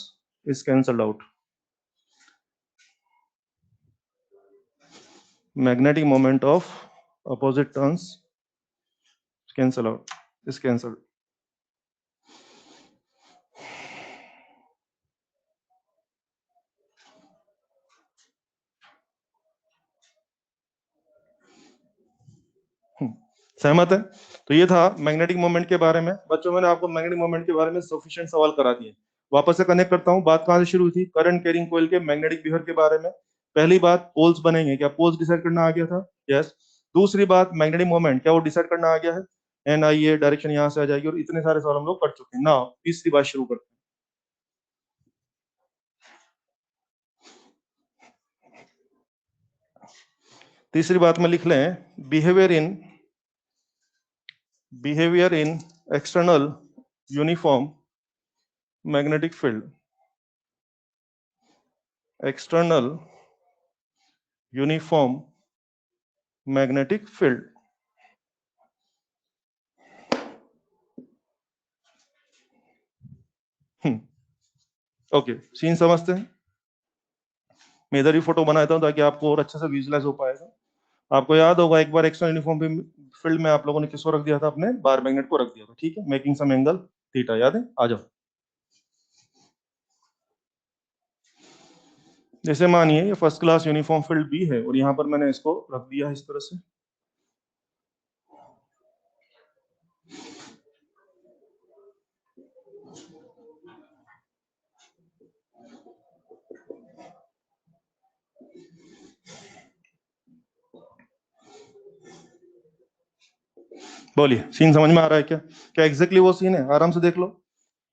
is cancelled out. Magnetic moment of opposite turns cancel out, is cancelled. सहमत है। तो ये था मैग्नेटिक मोमेंट के बारे में। बच्चों मैंने आपको मैग्नेटिक मोमेंट के बारे में सफिशिएंट सवाल करा दिए। वापस से कनेक्ट करता हूँ, बात कहाँ से शुरू हुई थी, करंट कैरिंग कॉइल के मैग्नेटिक बिहेवियर के बारे में। पहली बात पोल्स बनेंगे, क्या पोल्स डिसाइड करना आ गया था, यस। दूसरी बात मैग्नेटिक मोमेंट, क्या वो डिसाइड करना आ गया है, एन आई ए डायरेक्शन यहाँ से आ जाएगी, और इतने सारे सवाल हम लोग कर चुके हैं ना। तीसरी बात शुरू करते हैं। तीसरी बात में लिख लें, behaviour in external uniform magnetic field, external uniform magnetic field. Okay, scene समझते हैं। मैं इधर ही फोटो बनाता हूँ ताकि आपको और अच्छे से विजुलाइज हो पाएगा। आपको याद होगा एक बार एक्सटर्नल यूनिफॉर्म फील्ड में आप लोगों ने किसको रख दिया था, अपने बार मैग्नेट को रख दिया था, ठीक है, मेकिंग सम एंगल थीटा, याद है? आ जाओ। जैसे मानिए ये first class uniform field B है और यहाँ पर मैंने इसको रख दिया है इस तरह से। बोलिए, सीन समझ में आ रहा है क्या? क्या एग्जैक्टली वो सीन है? आराम से देख लो।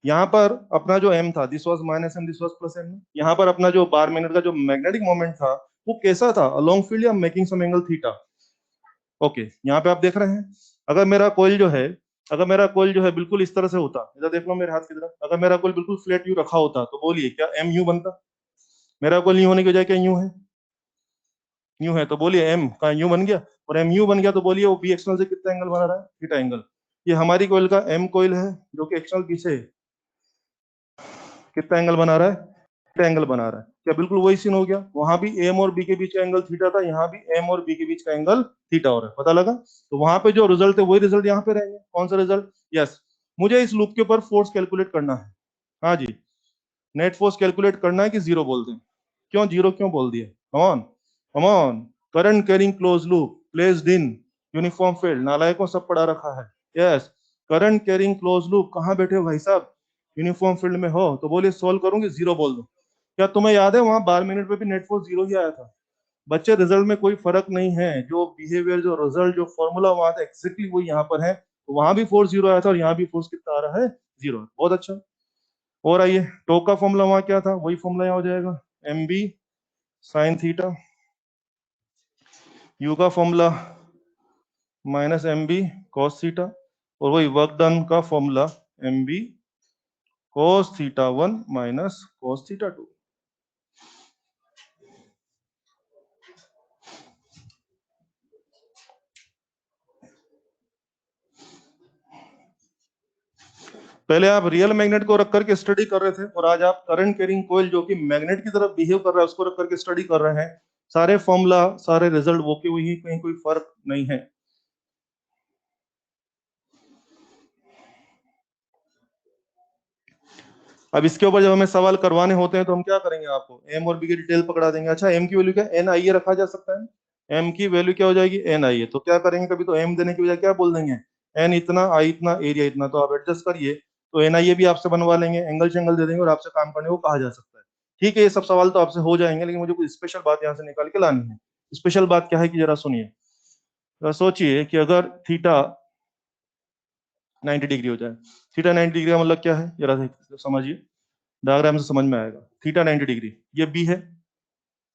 यहाँ पर अपना जो एम था, this was minus M, this was plus M. यहाँ पर अपना जो बार मिनट का जो मैग्नेटिक मोमेंट था वो कैसा था? अलोंग फील्ड या making some angle theta? Okay, यहाँ पे आप देख रहे हैं, अगर मेरा कोयल जो है, अगर मेरा कोयल जो है बिल्कुल इस तरह से होता, इधर देख लो मेरे हाथ की तरफ, अगर मेरा कोयल बिल्कुल फ्लैट यू रखा होता तो बोलिए क्या एम यू बनता? मेरा कोयल यू होने की बजाय क्या यू है? यू है, तो बोलिए एम का यू बन गया, और एम यू बन गया तो बोलिए वो बी एक्सटर्नल से कितना एंगल बना रहा है? Theta angle. ये हमारी कोयल का एम कोयल है जो कि एक्सटर्नल पीछे कितना एंगल बना रहा है? थीटा एंगल बना रहा है। क्या बिल्कुल वही सीन हो गया? वहां भी एम और बी के बीच का एंगल थीटा था, यहाँ भी एम और बी के बीच का एंगल थीटा हो रहा है, पता लगा? तो वहां पे जो रिजल्ट है वही रिजल्ट यहाँ पे रहेंगे। कौन सा रिजल्ट? यस, मुझे इस लूप के ऊपर फोर्स कैलकुलेट करना है। हाँ जी, नेट फोर्स कैलकुलेट करना है कि जीरो बोल दें? क्यों जीरो क्यों बोल दिए? Come on, come on. Current carrying close loop placed in uniform field, नालायकों सब पढ़ा रखा है। Yes, current carrying close loop, कहाँ बैठे हो भाई साहब? यूनिफॉर्म फील्ड में हो तो बोलिए सोल्व करूंगी, जीरो बोल दो। क्या तुम्हें याद है वहां बार मिनट पे भी नेट फोर्स जीरो ही आया था? बच्चे, रिजल्ट में कोई फर्क नहीं है, जो बिहेवियर, जो रिजल्ट, जो फॉर्मूला वहां था एक्जेक्टली वो यहाँ पर है। वहां भी फोर्स जीरो आया था और यहाँ भी फोर्स कितना आ रहा है? जीरो। बहुत अच्छा। और आइए, टोक का फॉर्मूला वहां क्या था, वही फॉर्मूला यहाँ हो जाएगा, M B sine theta. U का formula minus M B cos theta, और वही वर्क डन का formula M B cos theta one minus cos theta two. पहले आप रियल मैग्नेट को रख करके स्टडी कर रहे थे और आज आप करंट कैरिंग कोयल जो कि मैग्नेट की तरफ बिहेव कर रहा है उसको रख करके स्टडी कर रहे हैं। सारे फॉर्मूला, सारे रिजल्ट वो के वही, कहीं कोई फर्क नहीं है। अब इसके ऊपर जब हमें सवाल करवाने होते हैं तो हम क्या करेंगे? आपको एम और बी की डिटेल पकड़ा देंगे। अच्छा, एम की वैल्यू क्या? एन आई ए रखा जा सकता है। एम की वैल्यू क्या हो जाएगी? एन आई ए। तो क्या करेंगे, कभी तो एम देने की बजाय क्या बोल देंगे? एन इतना, आई इतना, एरिया इतना। तो आप एडजस्ट करिए, तो एन आई ए भी आपसे बनवा लेंगे, एंगल शेंगल दे देंगे और आपसे काम करने को कहा जा सकता है। ठीक है, ये सब सवाल तो आपसे हो जाएंगे, लेकिन मुझे कोई स्पेशल बात यहाँ से निकाल के लानी है। स्पेशल बात क्या है कि जरा सुनिए। सोचिए कि अगर थीटा 90 डिग्री हो जाए। थीटा 90 डिग्री का मतलब क्या है, जरा समझिए, डायग्राम से समझ में आएगा। थीटा 90 डिग्री, ये बी है,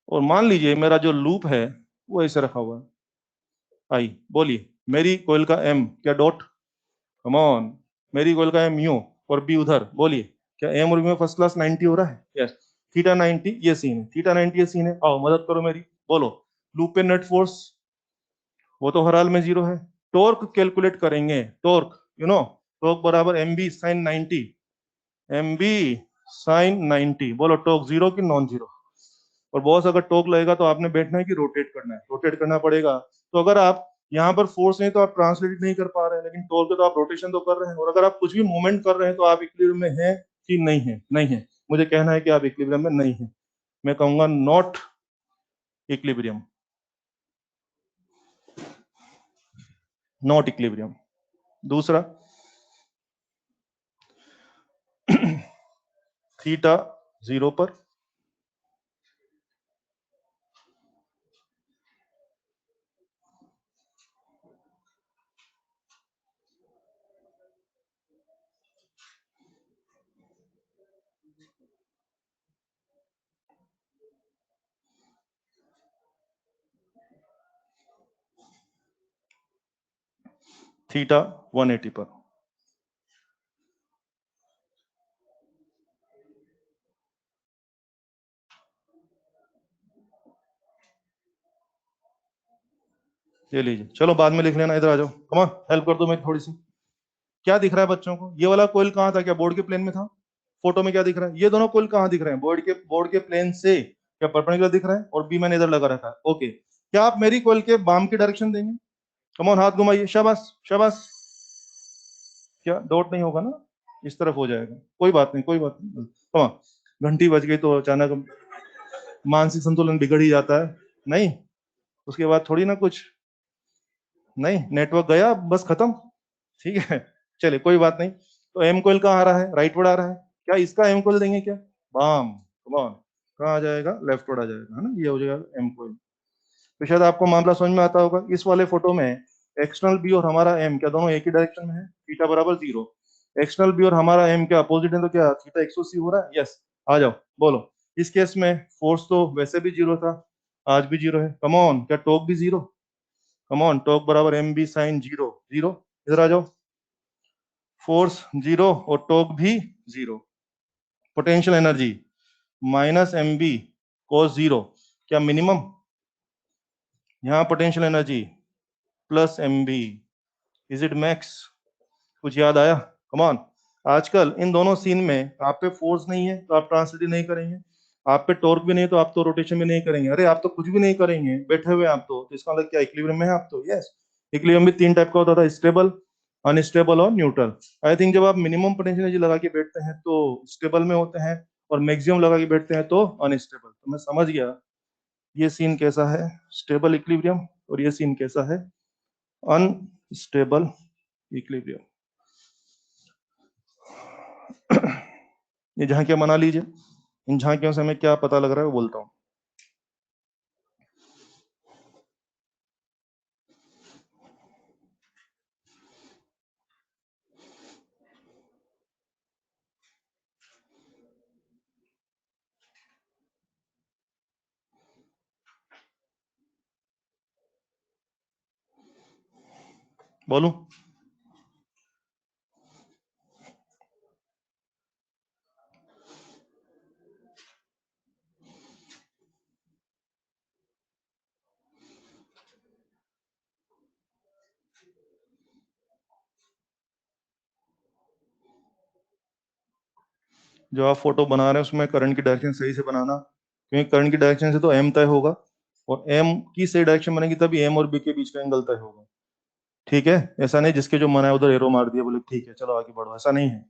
और मान लीजिए मेरा जो लूप है वो ऐसे रखा हुआ है। आई, बोलिए, मेरी कोयल का एम क्या डॉट? कम ऑन, मेरी कोयल का एम यू और बी उधर, बोलिए क्या एम और बी में फर्स्ट क्लास 90 हो रहा है? यस। थीटा 90 ये सीन है, थीटा 90 ये सीन है। आओ मदद करो मेरी, बोलो। लूप पे नेट फोर्स वो तो हर हाल में जीरो है। टॉर्क कैलकुलेट करेंगे, टॉर्क, टॉर्क बराबर M B sine 90। M B sine 90, बोलो टॉर्क जीरो की नॉन जीरो? और बॉस अगर टोक लगेगा तो आपने बैठना है कि रोटेट करना है? रोटेट करना पड़ेगा। तो अगर आप यहाँ पर फोर्स नहीं तो आप ट्रांसलेट नहीं कर पा रहे हैं, लेकिन टोक पे तो आप रोटेशन तो कर रहे हैं, और अगर आप कुछ भी मूवमेंट कर रहे हैं तो आप इक्विलिब्रियम में हैं कि नहीं है? नहीं है। मुझे कहना है कि आप इक्विलिब्रियम में नहीं है। मैं कहूंगा नॉट इक्विलिब्रियम, नॉट इक्विलिब्रियम। दूसरा, थीटा जीरो पर, थीटा 180 पर। ये लीजिए, चलो बाद में लिख लेना, इधर आ जाओ, कमा हेल्प कर दो मेरी थोड़ी सी। क्या दिख रहा है बच्चों को? ये वाला कोयल कहाँ था? क्या बोर्ड के प्लेन में था? फोटो में क्या दिख रहा है, ये दोनों कोयल कहाँ दिख रहे हैं, बोर्ड के प्लेन से क्या परपेंडिकुलर दिख रहा है, और बी मैंने इधर लगा रखा है। ओके, क्या आप मेरी कोयल के बाम की डायरेक्शन देंगे? कम ऑन, हाथ घुमाइए, शाबाश शाबाश। क्या डॉट नहीं होगा ना, इस तरफ हो जाएगा, कोई बात नहीं कोई बात नहीं। कम ऑन, घंटी बज गई तो अचानक मानसिक संतुलन बिगड़ ही जाता है। नहीं, उसके बाद थोड़ी ना कुछ, नहीं नेटवर्क गया बस खत्म। ठीक है, चलिए कोई बात नहीं। तो एम कोयल कहाँ आ रहा है, राइट वर्ड आ रहा है, क्या इसका एम कोयल देंगे क्या, बाम, कम ऑन, कहाँ आ जाएगा, लेफ्ट वर्ड आ जाएगा, है ना, ये हो जाएगा एम कोयल। तो शायद आपको मामला समझ में आता होगा। इस वाले फोटो में एक्सटर्नल बी और हमारा एम क्या दोनों एक ही डायरेक्शन में है, थीटा बराबर 0। एक्सटर्नल बी और हमारा एम क्या अपोजिट है, तो क्या थीटा 180 हो रहा है, यस। आ जाओ बोलो। इस केस में फोर्स तो वैसे भी 0 था, आज भी 0 है, कम ऑन, क्या टॉर्क भी 0, कम ऑन, टॉर्क बराबर एम बी साइन 0 0, इधर आ जाओ, फोर्स 0 और टॉर्क भी 0। Potential energy minus M B cos 0, क्या मिनिमम, यहाँ potential energy plus M B, is it max, कुछ याद आया, कम ऑन। आजकल इन दोनों सीन में आप पे फोर्स नहीं है तो आप ट्रांसलेट नहीं करेंगे, आप पे टॉर्क भी नहीं तो आप तो रोटेशन भी नहीं करेंगे, अरे आप तो कुछ भी नहीं करेंगे, बैठे हुए आप तो इसका मतलब क्या, इक्विलिब्रियम में है आप तो, यस। इक्विलिब्रियम भी 3 टाइप का होता था, स्टेबल, अनस्टेबल और न्यूट्रल। आई थिंक जब आप मिनिमम पोटेंशियल एनर्जी लगा के बैठते हैं तो स्टेबल में होते हैं, और मैक्सिमम लगा के बैठते हैं तो अनस्टेबल। तो मैं समझ गया ये सीन कैसा है, स्टेबल इक्विलिब्रियम, और ये सीन कैसा है, अनस्टेबल इक्विलिब्रियम। ये झांकियां बना लीजिए, इन झांकियों से हमें क्या पता लग रहा है वो बोलता हूं। बोलूं, जो आप फोटो बना रहे हैं उसमें करंट की डायरेक्शन सही से बनाना, क्योंकि करंट की डायरेक्शन से तो एम तय होगा, और एम की सही डायरेक्शन बनेगी तभी एम और बी के बीच का एंगल तय होगा। ठीक है, ऐसा नहीं जिसके जो मन है उधर एरो मार दिया, बोले ठीक है चलो आगे बढ़ो, ऐसा नहीं है।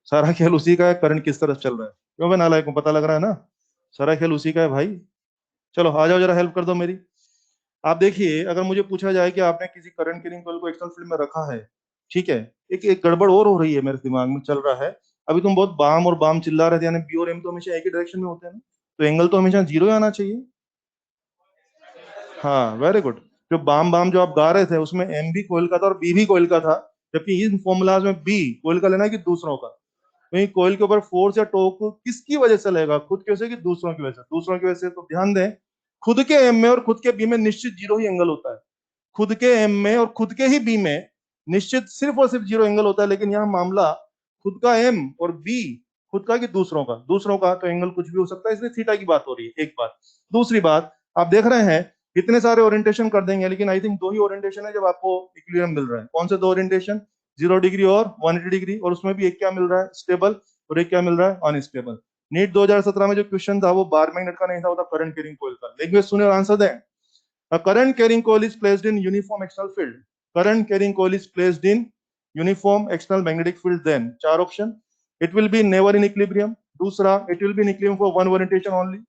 सारा खेल उसी का है, करंट किस तरफ चल रहा है, क्यों मैं नालायक हूं, पता लग रहा है ना, सारा खेल उसी का है भाई। चलो आ जाओ, जरा हेल्प कर दो मेरी। आप देखिए, अगर मुझे पूछा जाए कि आपने किसी करंट कैरिंग कॉइल को एक्सटर्नल फील्ड में रखा है, ठीक है, एक गड़बड़ और हो रही है मेरे दिमाग में चल रहा है। अभी तुम बहुत बाम और बाम चिल्ला रहे थे, यानी बी और एम तो हमेशा एक ही डायरेक्शन में होते हैं ना, तो एंगल तो हमेशा 0 ही आना चाहिए। हाँ वेरी गुड। जो बाम बाम जो आप गा रहे थे उसमें एम भी कोयल का था और बी भी कोयल का था, जबकि इन फॉर्मूलाज में बी कोयल का लेना है कि दूसरों का। वही कोयल के ऊपर फोर्स या टॉर्क किसकी वजह से लगेगा, खुद की वजह से कि दूसरों की वजह से, दूसरों की वजह से। तो ध्यान दें, खुद के एम में और खुद के बी में निश्चित 0 ही एंगल होता है, खुद के एम में और खुद के ही बी में निश्चित सिर्फ और सिर्फ 0 एंगल होता है। लेकिन यहाँ मामला खुद का एम और बी, खुद का कि दूसरों का, दूसरों का तो एंगल कुछ भी हो सकता है, इसलिए थीटा की बात हो रही है, एक बात। दूसरी बात, आप देख रहे हैं कितने सारे ओरिएंटेशन कर देंगे, लेकिन आई थिंक 2 ही ओरिएंटेशन है जब आपको इक्विलिब्रियम मिल रहा है। कौन से 2 ओरिएंटेशन, 0 डिग्री और 180 डिग्री, और उसमें भी एक क्या मिल रहा है, स्टेबल, और एक क्या मिल रहा है, अनस्टेबल। नीट 2017 में जो क्वेश्चन था वो 12 मिनट का नहीं था, वो था करंट कैरिंग कॉइल का। लेकिन सुने और आंसर दें। A current carrying coil is placed in uniform external field. Current carrying coil is placed in uniform external magnetic field. Then, चार option. It will be never in equilibrium. दूसरा, it will be in equilibrium for one orientation only.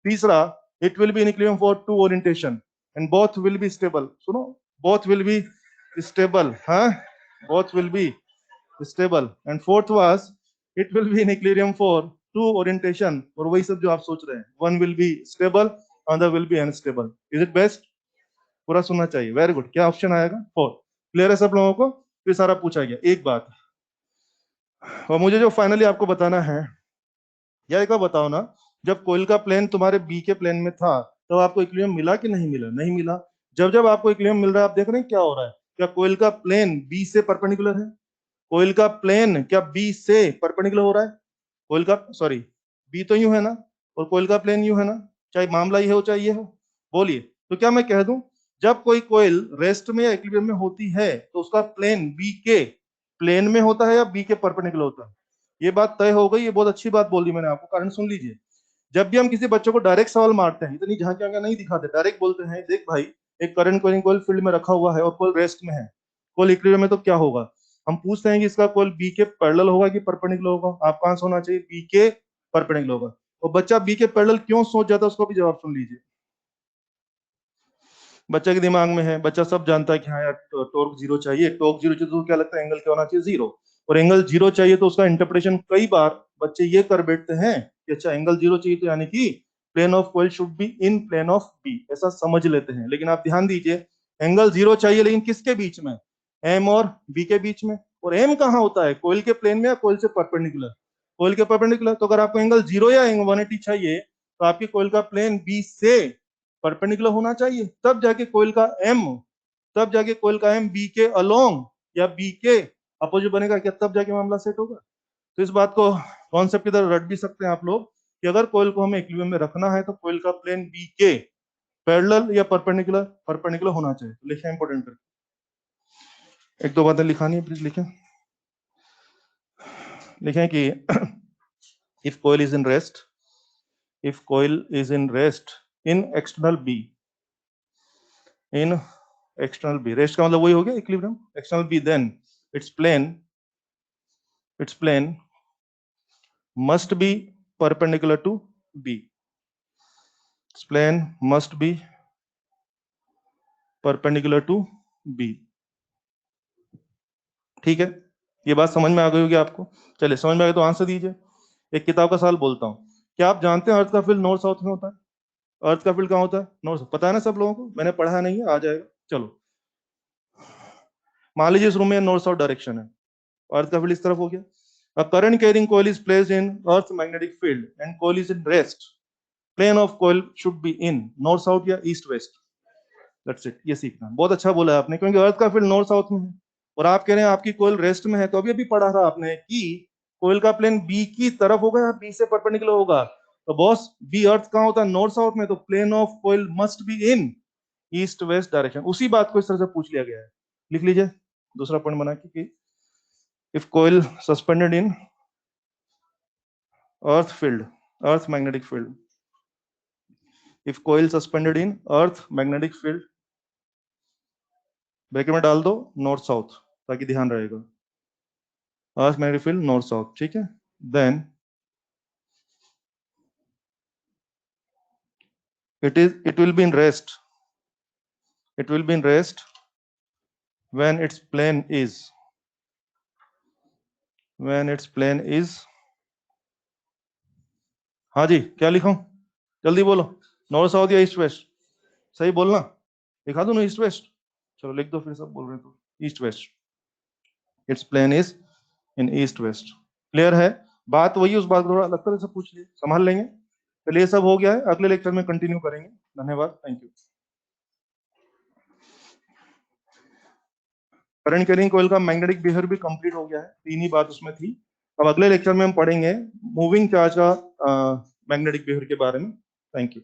तीसरा, it will be in equilibrium for 2 orientation. And both will be stable. सुनो, both will be stable. हाँ, both will be stable. And fourth was, it will be in equilibrium for 2 orientation. और वही सब जो आप सोच रहे हैं. One will be stable, other will be unstable. Is it best? पूरा सुनना चाहिए, वेरी गुड। क्या ऑप्शन आएगा, 4। क्लियर है सब लोगों को, फिर सारा पूछा गया। एक बात और मुझे जो फाइनली आपको बताना है, यह एक बार बताओ ना, जब कोयल का प्लेन तुम्हारे बी के प्लेन में था तो आपको इक्विलिब्रियम मिला कि नहीं मिला, नहीं मिला। जब जब आपको इक्विलिब्रियम मिल रहा है, आप देख रहे हैं क्या हो रहा है, क्या कोयल का प्लेन बी से परपेंडिकुलर है, कोयल का प्लेन क्या बी से परपेंडिकुलर हो रहा है, कोयल का, सॉरी, बी तो यूं है ना, और कोयल का प्लेन यूं है ना, चाहे मामला ये हो चाहे ये हो, बोलिए। तो क्या मैं कह दूं, जब कोई कोयल रेस्ट में या इक्विलिब्रियम में होती है तो उसका प्लेन बी के प्लेन में होता है या बी के परपेंडिकुलर होता है, ये बात तय हो गई, ये बहुत अच्छी बात बोली मैंने आपको, कारण सुन लीजिए। जब भी हम किसी बच्चों को डायरेक्ट सवाल मारते हैं, इतनी झांकियां नहीं दिखाते, डायरेक्ट बोलते हैं देख भाई, एक करंट कोइल फील्ड में रखा हुआ है और कोइल रेस्ट में है, कोइल इक्विलिब्रियम में, तो क्या होगा? हम पूछते हैं कि इसका कोइल बी के पैरेलल होगा कि परपेंडिकुलर होगा? आपका आंसर होना चाहिए बी के परपेंडिकुलर होगा। और बच्चा बी के पैरेलल क्यों सोच जाता है, उसको भी जवाब सुन लीजिए। बच्चे के दिमाग में है, बच्चा सब जानता है कि हाँ यार टॉर्क जीरो चाहिए, टॉर्क जीरो चाहिए तो क्या लगता है एंगल क्या होना चाहिए? जीरो। और एंगल जीरो चाहिए तो उसका इंटरप्रिटेशन कई बार बच्चे ये कर बैठते हैं कि अच्छा एंगल जीरो चाहिए तो यानी कि plane of coil should be in plane of B, ऐसा समझ लेते हैं। लेकिन आप ध्यान दीजिए, एंगल जीरो चाहिए लेकिन किसके बीच में? एम और बी के बीच में। और एम कहाँ होता है? कोइल के प्लेन में या कोइल से परपेंडिकुलर? कोइल के परपेंडिकुलर। तो अगर आपको एंगल जीरो या एंगल 180 चाहिए तो आपकी कोइल का प्लेन बी से परपेंडिकुलर होना चाहिए, तब जाके कोइल का एम, तब जाके कोइल का एम बी के अलोंग या बी के अपोजिट बनेगा क्या, तब जाके मामला सेट होगा। तो इस बात को कॉन्सेप्ट की तरह रट भी सकते हैं आप लोग कि अगर कोइल को हमें इक्विलिब्रियम में रखना है तो कोइल का प्लेन बी के पैरेलल या परपेंडिकुलर, परपेंडिकुलर होना चाहिए। लिखें इंपॉर्टेंट करके, एक दो बातें लिखानी है, प्लीज लिखें। लिखें कि if coil is in rest, if coil is in rest in external B, in external B, rest का मतलब वही हो गया equilibrium, external B, then its plane must be perpendicular to B, its plane must be perpendicular to B। ठीक है, ये बात समझ में आ गई होगी आपको। चलिए समझ में आ गई तो आंसर दीजिए। एक किताब का सवाल बोलता हूँ, क्या आप जानते हैं अर्थ का फील्ड नॉर्थ साउथ में होता है? अर्थ का फील्ड कहाँ होता है? नॉर्थ। पता है ना सब लोगों को, मैंने पढ़ा नहीं है, आ जाएगा। चलो मान लीजिए इस रूम में नॉर्थ साउथ डायरेक्शन है, अर्थ का फील्ड इस तरफ हो गया। A current carrying coil is placed in Earth's magnetic field and coil is in rest. Plane of coil should be in north south या east west. That's it, ये सीखना। बहुत अच्छा बोला आपने, क्योंकि अर्थ का फील्ड नॉर्थ साउथ में है और आप कह रहे हैं आपकी कोयल रेस्ट में है। तो अभी अभी पढ़ा था आपने कि कोयल का प्लेन बी की तरफ होगा या बी से परपेंडिकुलर होगा। तो बॉस बी अर्थ कहाँ होता है? नॉर्थ साउथ में, तो plane of coil must be in east west direction. उसी बात को इस तरह से पूछ लिया गया है। लिख लीजिए दूसरा पॉइंट बना के, if coil suspended in earth field, earth magnetic field, if coil suspended in earth magnetic field, bracket में डाल दो नॉर्थ साउथ ताकि ध्यान रहेगा, earth magnetic field north south, ठीक है। Then it will be in rest, it will be in rest when its plane is, हाँ जी क्या लिखूं, जल्दी बोलो, नॉर्थ साउथ या ईस्ट वेस्ट? सही बोलना, लिखा दो ना ईस्ट वेस्ट। चलो लिख दो, फिर सब बोल रहे हैं तो east west, it's plane is in east west. Clear है बात? वही उस बात को थोड़ा अलग तरह से पूछ लिए, संभाल लेंगे। चलिए सब हो गया है, अगले लेक्चर में कंटिन्यू करेंगे। धन्यवाद, thank you. Current carrying coil का मैग्नेटिक बिहेवियर भी कंप्लीट हो गया है, तीन ही बात उसमें थी। अब अगले लेक्चर में हम पढ़ेंगे मूविंग चार्ज का मैग्नेटिक बिहेवियर के बारे में। Thank you.